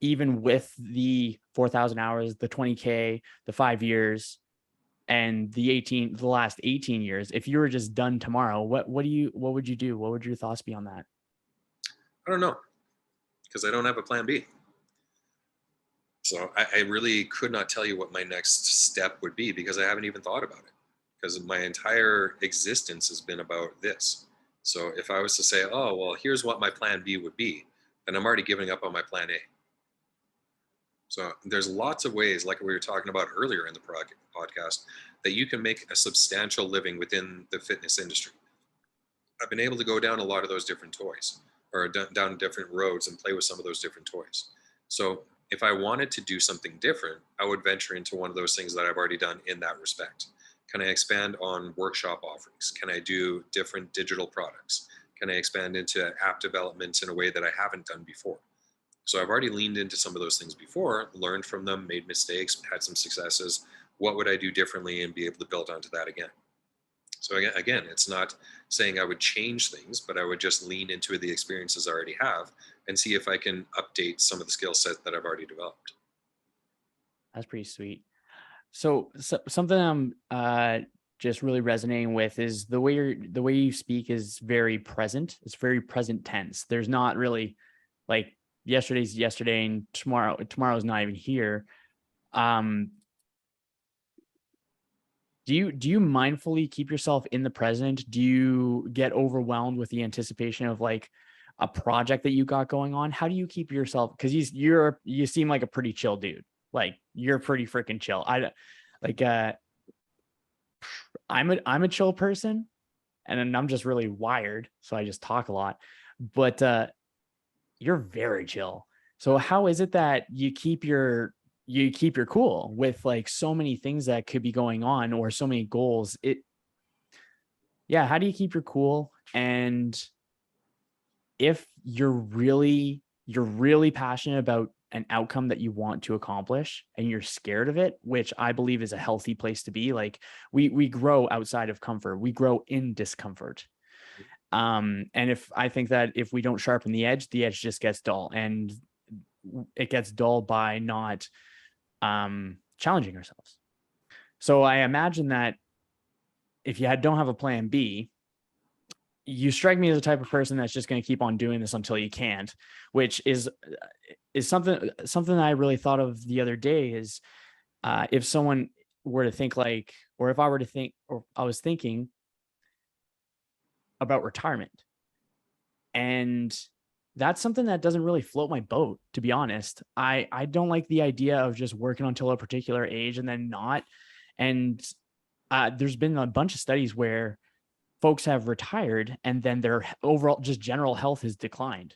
even with the 4,000 hours, the 20K, the 5 years, and the last 18 years, if you were just done tomorrow, what would you do? What would your thoughts be on that? I don't know, because I don't have a plan B. So I really could not tell you what my next step would be, because I haven't even thought about it, because my entire existence has been about this. So if I was to say, oh, well, here's what my plan B would be, then I'm already giving up on my plan A. So there's lots of ways, like we were talking about earlier in the podcast, that you can make a substantial living within the fitness industry. I've been able to go down a lot of those different toys, or down different roads and play with some of those different toys. So if I wanted to do something different, I would venture into one of those things that I've already done in that respect. Can I expand on workshop offerings? Can I do different digital products? Can I expand into app development in a way that I haven't done before? So I've already leaned into some of those things before, learned from them, made mistakes, had some successes. What would I do differently and be able to build onto that again? So again, it's not saying I would change things, but I would just lean into the experiences I already have and see if I can update some of the skill set that I've already developed. That's pretty sweet. So something I'm just really resonating with is the way you speak is very present. It's very present tense. There's not really like yesterday's yesterday and tomorrow's not even here. Um, do you mindfully keep yourself in the present? Do you get overwhelmed with the anticipation of like a project that you got going on? How do you keep yourself? Because you seem like a pretty chill dude. Like you're pretty freaking chill. Like I'm a chill person, and then I'm just really wired, so I just talk a lot. But you're very chill. So how is it that you keep your cool with like so many things that could be going on or so many goals? Yeah, how do you keep your cool? And if you're really passionate about an outcome that you want to accomplish and you're scared of it, which I believe is a healthy place to be, like we grow outside of comfort, we grow in discomfort. And if I think that if we don't sharpen the edge just gets dull, and it gets dull by not challenging ourselves. So I imagine that if don't have a plan B, you strike me as the type of person that's just going to keep on doing this until you can't, which is something that I really thought of the other day. Is if someone were to think like, or if I were to think, or I was thinking about retirement, and that's something that doesn't really float my boat, to be honest. I don't like the idea of just working until a particular age and then not. And there's been a bunch of studies where folks have retired and then their overall just general health has declined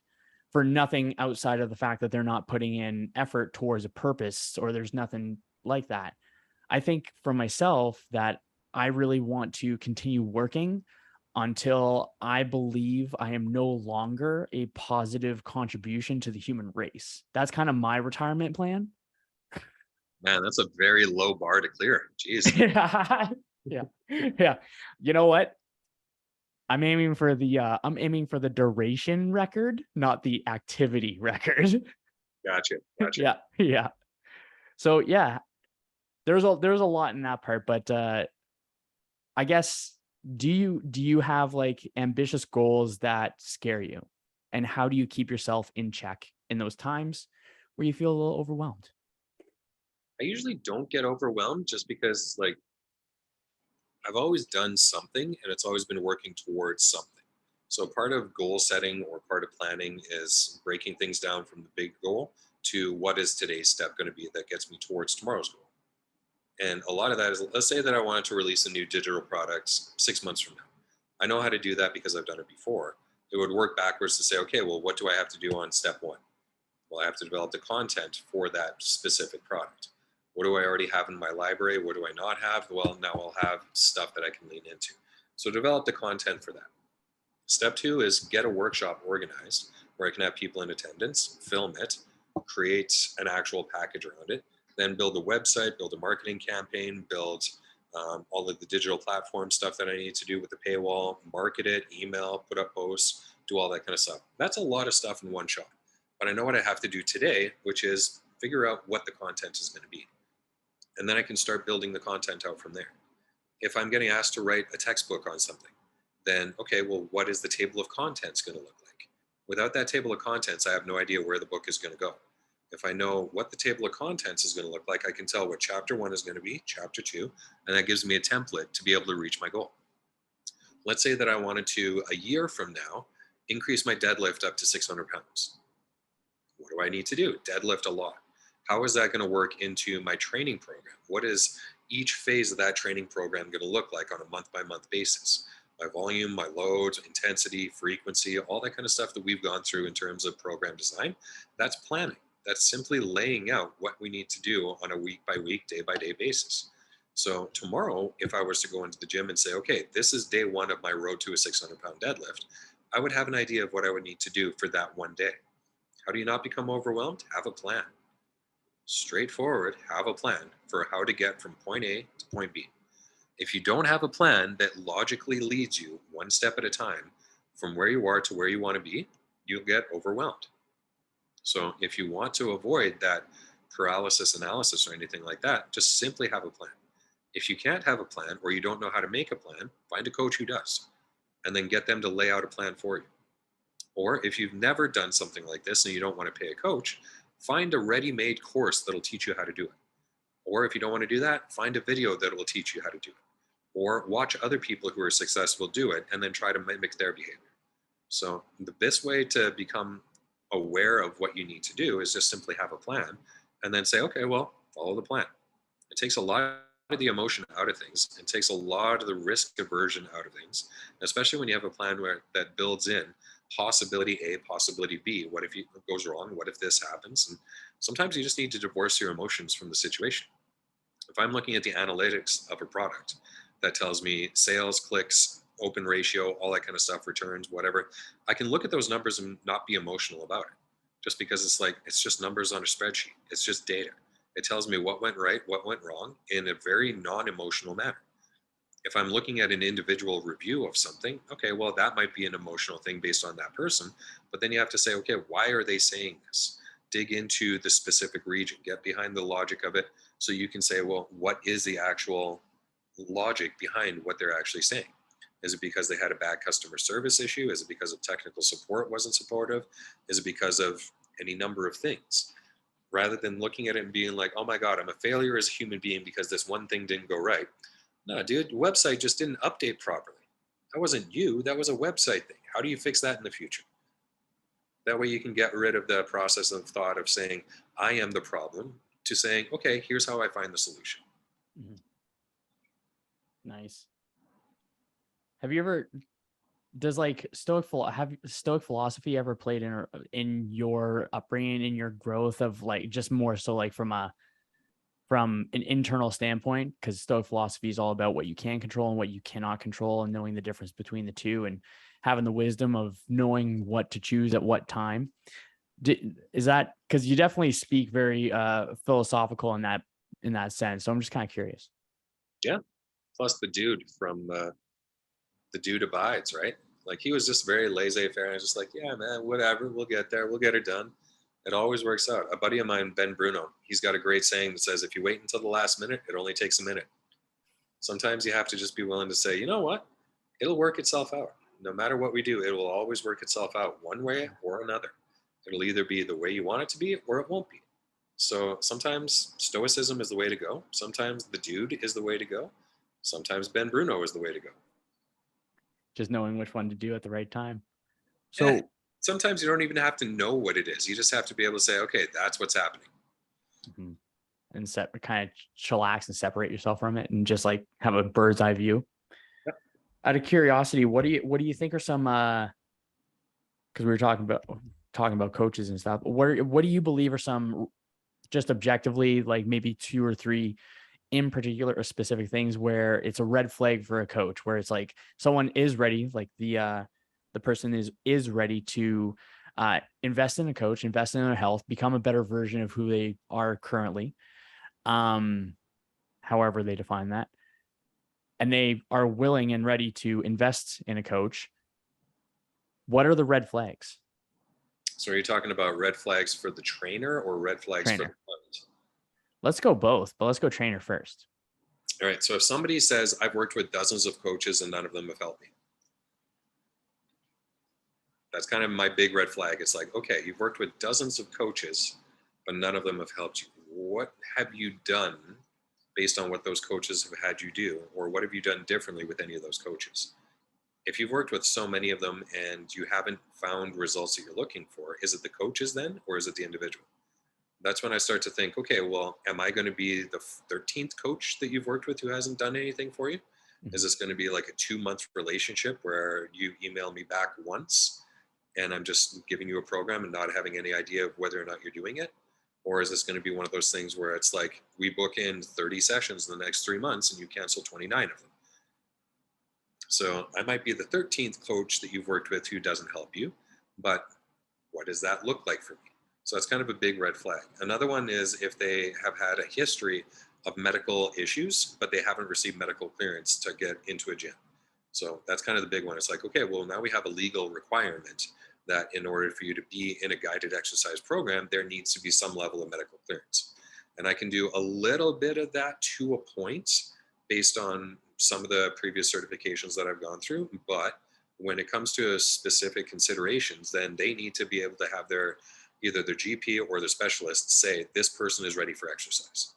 for nothing outside of the fact that they're not putting in effort towards a purpose, or there's nothing like that. I think for myself that I really want to continue working until I believe I am no longer a positive contribution to the human race. That's kind of my retirement plan. Man, that's a very low bar to clear. Jeez. Yeah. Yeah. Yeah. You know what? I'm aiming for the duration record, not the activity record. Gotcha. Gotcha. Yeah. Yeah. So yeah, there's a lot in that part, but I guess do you have like ambitious goals that scare you? And how do you keep yourself in check in those times where you feel a little overwhelmed? I usually don't get overwhelmed just because, like, I've always done something and it's always been working towards something. So part of goal setting or part of planning is breaking things down from the big goal to what is today's step going to be that gets me towards tomorrow's goal. And a lot of that is, let's say that I wanted to release a new digital product 6 months from now. I know how to do that because I've done it before. It would work backwards to say, okay, well, what do I have to do on step one? Well, I have to develop the content for that specific product. What do I already have in my library? What do I not have? Well, now I'll have stuff that I can lean into. So develop the content for that. Step two is get a workshop organized where I can have people in attendance, film it, create an actual package around it, then build a website, build a marketing campaign, build all of the digital platform stuff that I need to do with the paywall, market it, email, put up posts, do all that kind of stuff. That's a lot of stuff in one shot. But I know what I have to do today, which is figure out what the content is going to be. And then I can start building the content out from there. If I'm getting asked to write a textbook on something, then okay, well, what is the table of contents going to look like? Without that table of contents, I have no idea where the book is going to go. If I know what the table of contents is going to look like, I can tell what chapter one is going to be, chapter two, and that gives me a template to be able to reach my goal. Let's say that I wanted to, a year from now, increase my deadlift up to 600 pounds. What do I need to do? Deadlift a lot. How is that going to work into my training program? What is each phase of that training program going to look like on a month by month basis? my volume, my load, intensity, frequency, all that kind of stuff that we've gone through in terms of program design. That's planning. That's simply laying out what we need to do on a week by week, day by day basis. So tomorrow, if I was to go into the gym and say, okay, this is day one of my road to a 600-pound deadlift, I would have an idea of what I would need to do for that one day. How do you not become overwhelmed? Have a plan. Straightforward, have a plan for how to get from point A to point B. If you don't have a plan that logically leads you one step at a time from where you are to where you want to be, you'll get overwhelmed. So if you want to avoid that paralysis analysis or anything like that, just simply have a plan. If you can't have a plan or you don't know how to make a plan, find a coach who does, and then get them to lay out a plan for you. Or if you've never done something like this and you don't want to pay a coach, find a ready-made course that'll teach you how to do it. Or if you don't want to do that, find a video that will teach you how to do it. Or watch other people who are successful do it and then try to mimic their behavior. So the best way to become aware of what you need to do is just simply have a plan and then say, okay, well, follow the plan. It takes a lot of the emotion out of things. It takes a lot of the risk aversion out of things, especially when you have a plan where that builds in possibility A, possibility B. What if it goes wrong? What if this happens? And sometimes you just need to divorce your emotions from the situation. If I'm looking at the analytics of a product that tells me sales, clicks, open ratio, all that kind of stuff, returns, whatever, I can look at those numbers and not be emotional about it. Just because it's like, it's just numbers on a spreadsheet. It's just data. It tells me what went right, what went wrong in a very non-emotional manner. If I'm looking at an individual review of something, okay, well, that might be an emotional thing based on that person. But then you have to say, okay, why are they saying this? Dig into the specific region, get behind the logic of it. So you can say, well, what is the actual logic behind what they're actually saying? Is it because they had a bad customer service issue? Is it because of technical support wasn't supportive? Is it because of any number of things? Rather than looking at it and being like, oh my God, I'm a failure as a human being because this one thing didn't go right. No, dude, your website just didn't update properly. That wasn't you, that was a website thing. How do you fix that in the future? That way you can get rid of the process of thought of saying, I am the problem, to saying, okay, here's how I find the solution. Mhm. Nice. Have you ever, does like Stoic philosophy ever played in your upbringing, in your growth of like, just more so like from an internal standpoint? Because Stoic philosophy is all about what you can control and what you cannot control, and knowing the difference between the two, and having the wisdom of knowing what to choose at what time. Is that, because you definitely speak very philosophical in that sense? So I'm just kind of curious. Yeah. Plus the dude from the dude abides, right? Like he was just very laissez-faire and just like, yeah, man, whatever, we'll get there, we'll get it done. It always works out. A buddy of mine, Ben Bruno, he's got a great saying that says, if you wait until the last minute, it only takes a minute. Sometimes you have to just be willing to say, you know what? It'll work itself out. No matter what we do, it will always work itself out one way or another. It'll either be the way you want it to be or it won't be. So sometimes stoicism is the way to go. Sometimes the dude is the way to go. Sometimes Ben Bruno is the way to go. Just knowing which one to do at the right time. Eh, So, sometimes you don't even have to know what it is. You just have to be able to say, okay, that's what's happening. mhm, and kind of chillax and separate yourself from it, and just like have a bird's eye view. Yep. Out of curiosity, what do you think are some because we were talking about coaches and stuff. What do you believe are some, just objectively, like maybe two or three in particular or specific things where it's a red flag for a coach, where it's like someone is ready, like the person is ready to invest in a coach, invest in their health, become a better version of who they are currently, um however they define that, and they are willing and ready to invest in a coach. What are the red flags? So are you talking about red flags for the trainer or red flags for the Trainer. client? Let's go both, but let's go trainer first. All right. So if somebody says, I've worked with dozens of coaches and none of them have helped me, that's kind of my big red flag. It's like, okay, you've worked with dozens of coaches, but none of them have helped you. What have you done based on what those coaches have had you do? Or what have you done differently with any of those coaches? If you've worked with so many of them and you haven't found results that you're looking for, is it the coaches then, or is it the individual? That's when I start to think, okay, well, am I going to be the 13th coach that you've worked with who hasn't done anything for you? Is this going to be like a 2-month relationship where you email me back once and I'm just giving you a program and not having any idea of whether or not you're doing it? Or is this going to be one of those things where it's like we book in 30 sessions in the next 3 months and you cancel 29 of them? So I might be the 13th coach that you've worked with who doesn't help you, but what does that look like for me? So that's kind of a big red flag. Another one is if they have had a history of medical issues, but they haven't received medical clearance to get into a gym. So that's kind of the big one. It's like, okay, well, now we have a legal requirement that in order for you to be in a guided exercise program, there needs to be some level of medical clearance. And I can do a little bit of that to a point based on some of the previous certifications that I've gone through. But when it comes to specific considerations, then they need to be able to have either their GP or their specialist say, this person is ready for exercise.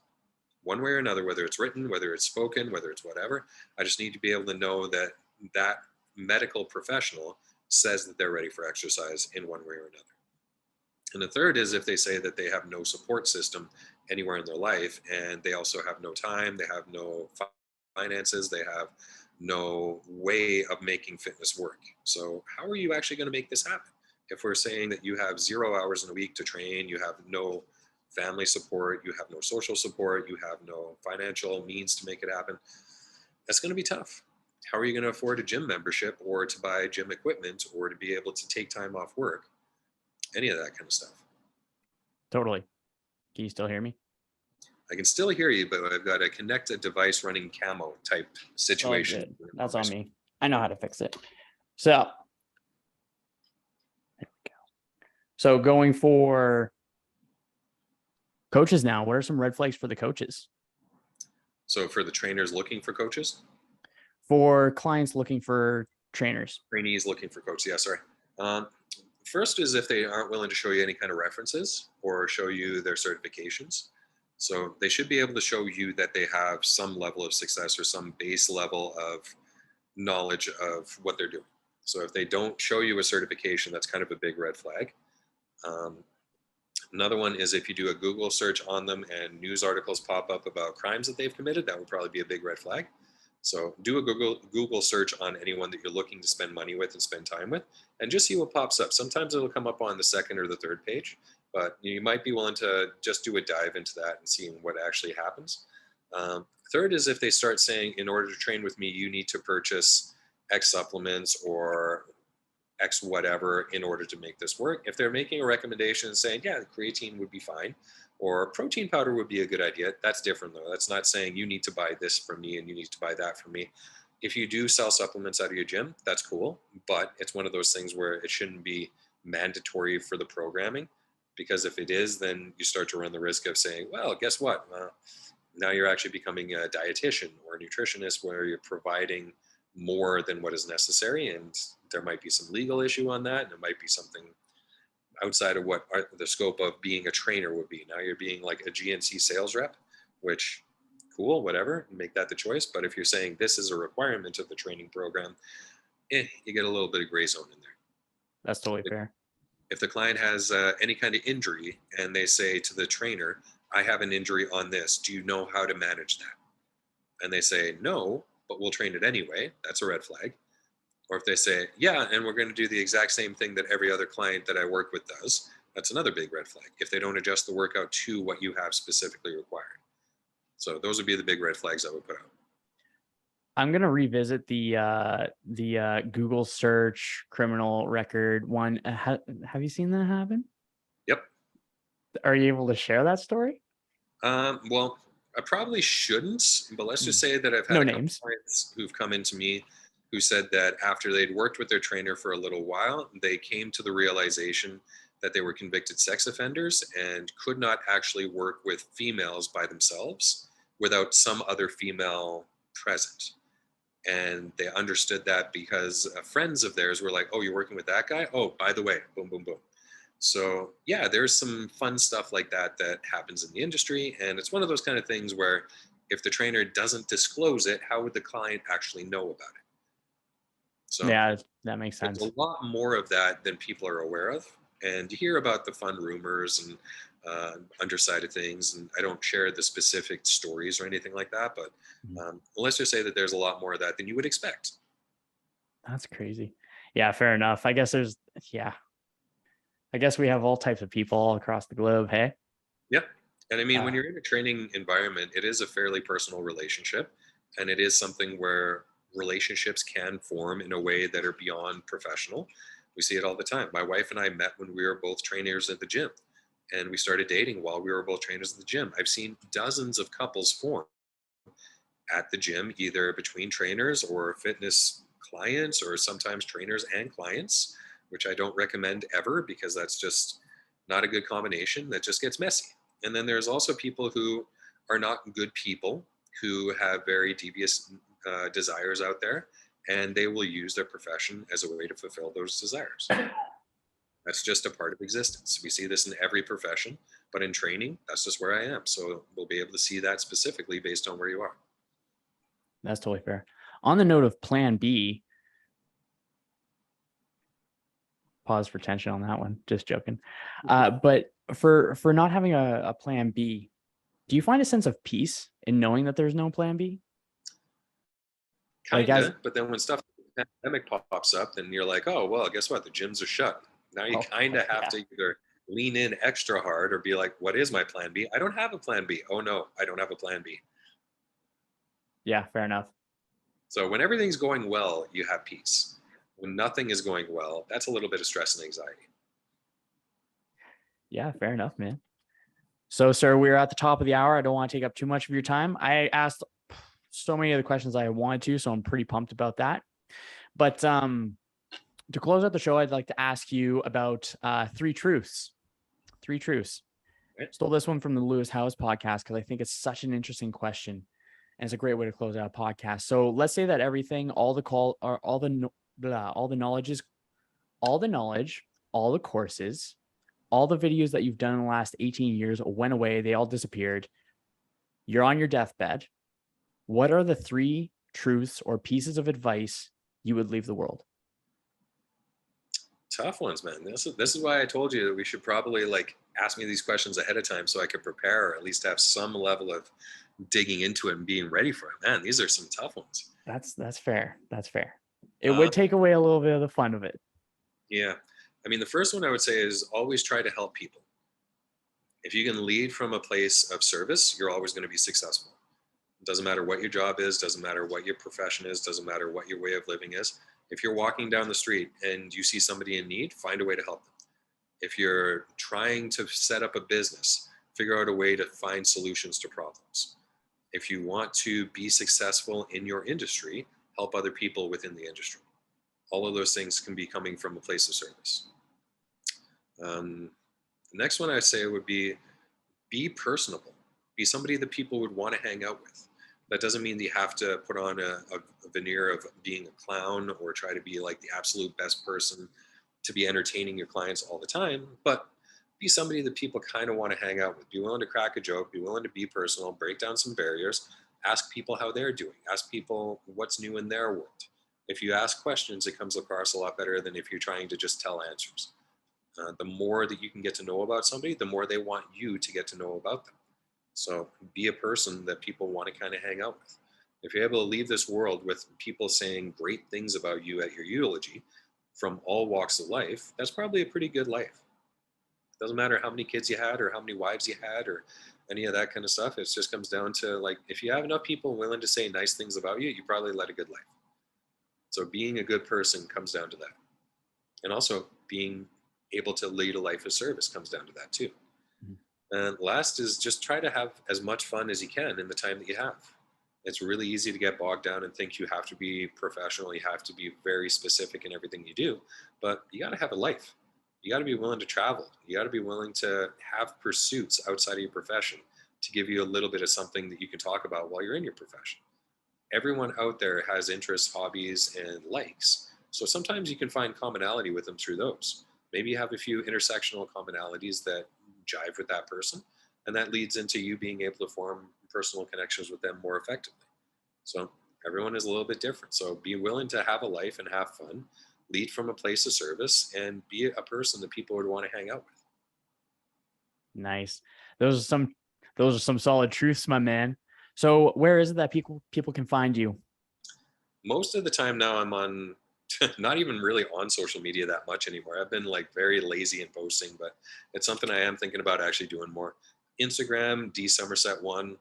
One way or another, whether it's written, whether it's spoken, whether it's whatever, I just need to be able to know that that medical professional says that they're ready for exercise in one way or another. And the third is if they say that they have no support system anywhere in their life, and they also have no time, they have no finances, they have no way of making fitness work. So how are you actually going to make this happen? If we're saying that you have 0 hours in a week to train, you have no family support, you have no social support, you have no financial means to make it happen, that's going to be tough. How are you going to afford a gym membership or to buy gym equipment or to be able to take time off work? Any of that kind of stuff. Totally. Can you still hear me? I can still hear you, but I've got a connect a device running camo type situation. Oh, good. That's on me. I know how to fix it. So there we go. So going for coaches now, what are some red flags for the coaches? So for the trainers looking for coaches? For clients looking for trainers. Trainees looking for coaches, yeah, sorry. First is if they aren't willing to show you any kind of references or show you their certifications. So they should be able to show you that they have some level of success or some base level of knowledge of what they're doing. So if they don't show you a certification, that's kind of a big red flag. Another one is if you do a Google search on them and news articles pop up about crimes that they've committed, that would probably be a big red flag. So do a Google search on anyone that you're looking to spend money with and spend time with, and just see what pops up. Sometimes it'll come up on the second or the third page, but you might be willing to just do a dive into that and seeing what actually happens. Third is if they start saying, in order to train with me, you need to purchase X supplements or X whatever in order to make this work. If they're making a recommendation saying, yeah, creatine would be fine, or protein powder would be a good idea, that's different though. That's not saying you need to buy this from me and you need to buy that from me. If you do sell supplements out of your gym, that's cool, but it's one of those things where it shouldn't be mandatory for the programming, because if it is, then you start to run the risk of saying, well, guess what? Now you're actually becoming a dietitian or a nutritionist where you're providing more than what is necessary, and there might be some legal issue on that, and it might be something outside of what the scope of being a trainer would be. Now you're being like a GNC sales rep, which cool, whatever, make that the choice. But if you're saying this is a requirement of the training program, you get a little bit of gray zone in there. That's totally fair. If the client has any kind of injury and they say to the trainer, I have an injury on this, do you know how to manage that? And they say, no, but we'll train it anyway. That's a red flag. Or if they say, yeah, and we're going to do the exact same thing that every other client that I work with does, that's another big red flag. If they don't adjust the workout to what you have specifically required. So those would be the big red flags I would put out. I'm going to revisit the Google search criminal record one. Have you seen that happen? Yep. Are you able to share that story? Well, I probably shouldn't, but let's just say that I've had No a couple names. clients who've come into me who said that after they'd worked with their trainer for a little while, they came to the realization that they were convicted sex offenders and could not actually work with females by themselves without some other female present. And they understood that because friends of theirs were like, oh, you're working with that guy? Oh, by the way, boom, boom, boom. So yeah, there's some fun stuff like that that happens in the industry. And it's one of those kind of things where if the trainer doesn't disclose it, how would the client actually know about it? So yeah, that makes sense. there's a lot more of that than people are aware of. And you hear about the fun rumors and underside of things. And I don't share the specific stories or anything like that, but Mhm. let's just say that there's a lot more of that than you would expect. That's crazy. Yeah, fair enough. Yeah, I guess we have all types of people all across the globe. Hey. Yeah. And I mean, when Uh, you're in a training environment, it is a fairly personal relationship. And it is something where relationships can form in a way that are beyond professional. We see it all the time. My wife and I met when we were both trainers at the gym, and we started dating while we were both trainers at the gym. I've seen dozens of couples form at the gym, either between trainers or fitness clients, or sometimes trainers and clients, which I don't recommend ever because that's just not a good combination. That just gets messy. And then there's also people who are not good people, who have very devious desires out there, and they will use their profession as a way to fulfill those desires. That's just a part of existence. We see this in every profession, but in training, that's just where I am. So we'll be able to see that specifically based on where you are. that's totally fair. On the note of Plan B, pause for tension on that one. Just joking. But for not having a Plan B, do you find a sense of peace in knowing that there's no Plan B? Like as Kinda, but then when stuff like the pandemic pops up, then you're like, oh well, guess what? The gyms are shut. Now you oh kind of have yeah, to either lean in extra hard or be like, what is my plan B? I don't have a plan B. Oh no, I don't have a plan B. yeah, fair enough. So when everything's going well, you have peace. When nothing is going well, that's a little bit of stress and anxiety. Yeah, fair enough, man. So, sir, we're at the top of the hour. I don't want to take up too much of your time. I asked so many of the questions I wanted to, so I'm pretty pumped about that. But to close out the show, I'd like to ask you about three truths. Three truths. Right? Stole this one from the Lewis House podcast because I think it's such an interesting question, and it's a great way to close out a podcast. So let's say that everything, all the call, or all the knowledge is, all the knowledge, all the courses, all the videos that you've done in the last 18 years went away. They all disappeared. You're on your deathbed. What are the three truths or pieces of advice you would leave the world? Tough ones, man. This is why I told you that we should probably like ask me these questions ahead of time so I could prepare or at least have some level of digging into it and being ready for it. Man, these are some tough ones. That's fair. That's fair. It Uh, would take away a little bit of the fun of it. yeah. I mean, the first one I would say is always try to help people. If you can lead from a place of service, you're always going to be successful. It doesn't matter what your job is, doesn't matter what your profession is, doesn't matter what your way of living is. If you're walking down the street and you see somebody in need, find a way to help them. If you're trying to set up a business, figure out a way to find solutions to problems. If you want to be successful in your industry, help other people within the industry. All of those things can be coming from a place of service. Um, the next one I say would be personable. Be somebody that people would want to hang out with. That doesn't mean that you have to put on a veneer of being a clown or try to be like the absolute best person to be entertaining your clients all the time, but be somebody that people kind of want to hang out with. Be willing to crack a joke, be willing to be personal, break down some barriers, ask people how they're doing, ask people what's new in their world. If you ask questions, it comes across a lot better than if you're trying to just tell answers. The more that you can get to know about somebody, the more they want you to get to know about them. So be a person that people want to kind of hang out with. If you're able to leave this world with people saying great things about you at your eulogy from all walks of life, that's probably a pretty good life. Doesn't matter how many kids you had or how many wives you had or any of that kind of stuff. It just comes down to like, if you have enough people willing to say nice things about you, you probably led a good life. So being a good person comes down to that. And also being able to lead a life of service comes down to that too. Mhm. And last is just try to have as much fun as you can in the time that you have. It's really easy to get bogged down and think you have to be professional, you have to be very specific in everything you do, but you got to have a life. You got to be willing to travel. You got to be willing to have pursuits outside of your profession to give you a little bit of something that you can talk about while you're in your profession. Everyone out there has interests, hobbies, and likes. So sometimes you can find commonality with them through those. Maybe you have a few intersectional commonalities that jive with that person, and that leads into you being able to form personal connections with them more effectively. So everyone is a little bit different. So be willing to have a life and have fun, lead from a place of service, and be a person that people would want to hang out with. Nice. Those are some solid truths, my man. So where is it that people can find you? Most of the time now I'm on not even really on social media that much anymore. I've been like very lazy in posting, but it's something I am thinking about actually doing more. Instagram, D Somerset one.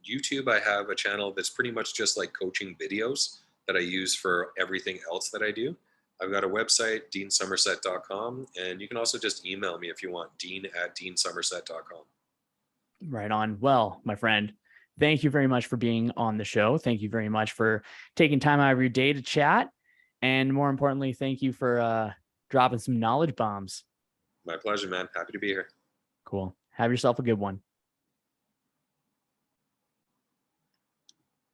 YouTube, I have a channel that's pretty much just like coaching videos that I use for everything else that I do. I've got a website, deansomerset.com, and you can also just email me if you want, dean@deansomerset.com. Right on. Well, my friend, thank you very much for being on the show. Thank you very much for taking time out of your day to chat. And more importantly, thank you for dropping some knowledge bombs. My pleasure, man. Happy to be here. Cool. Have yourself a good one.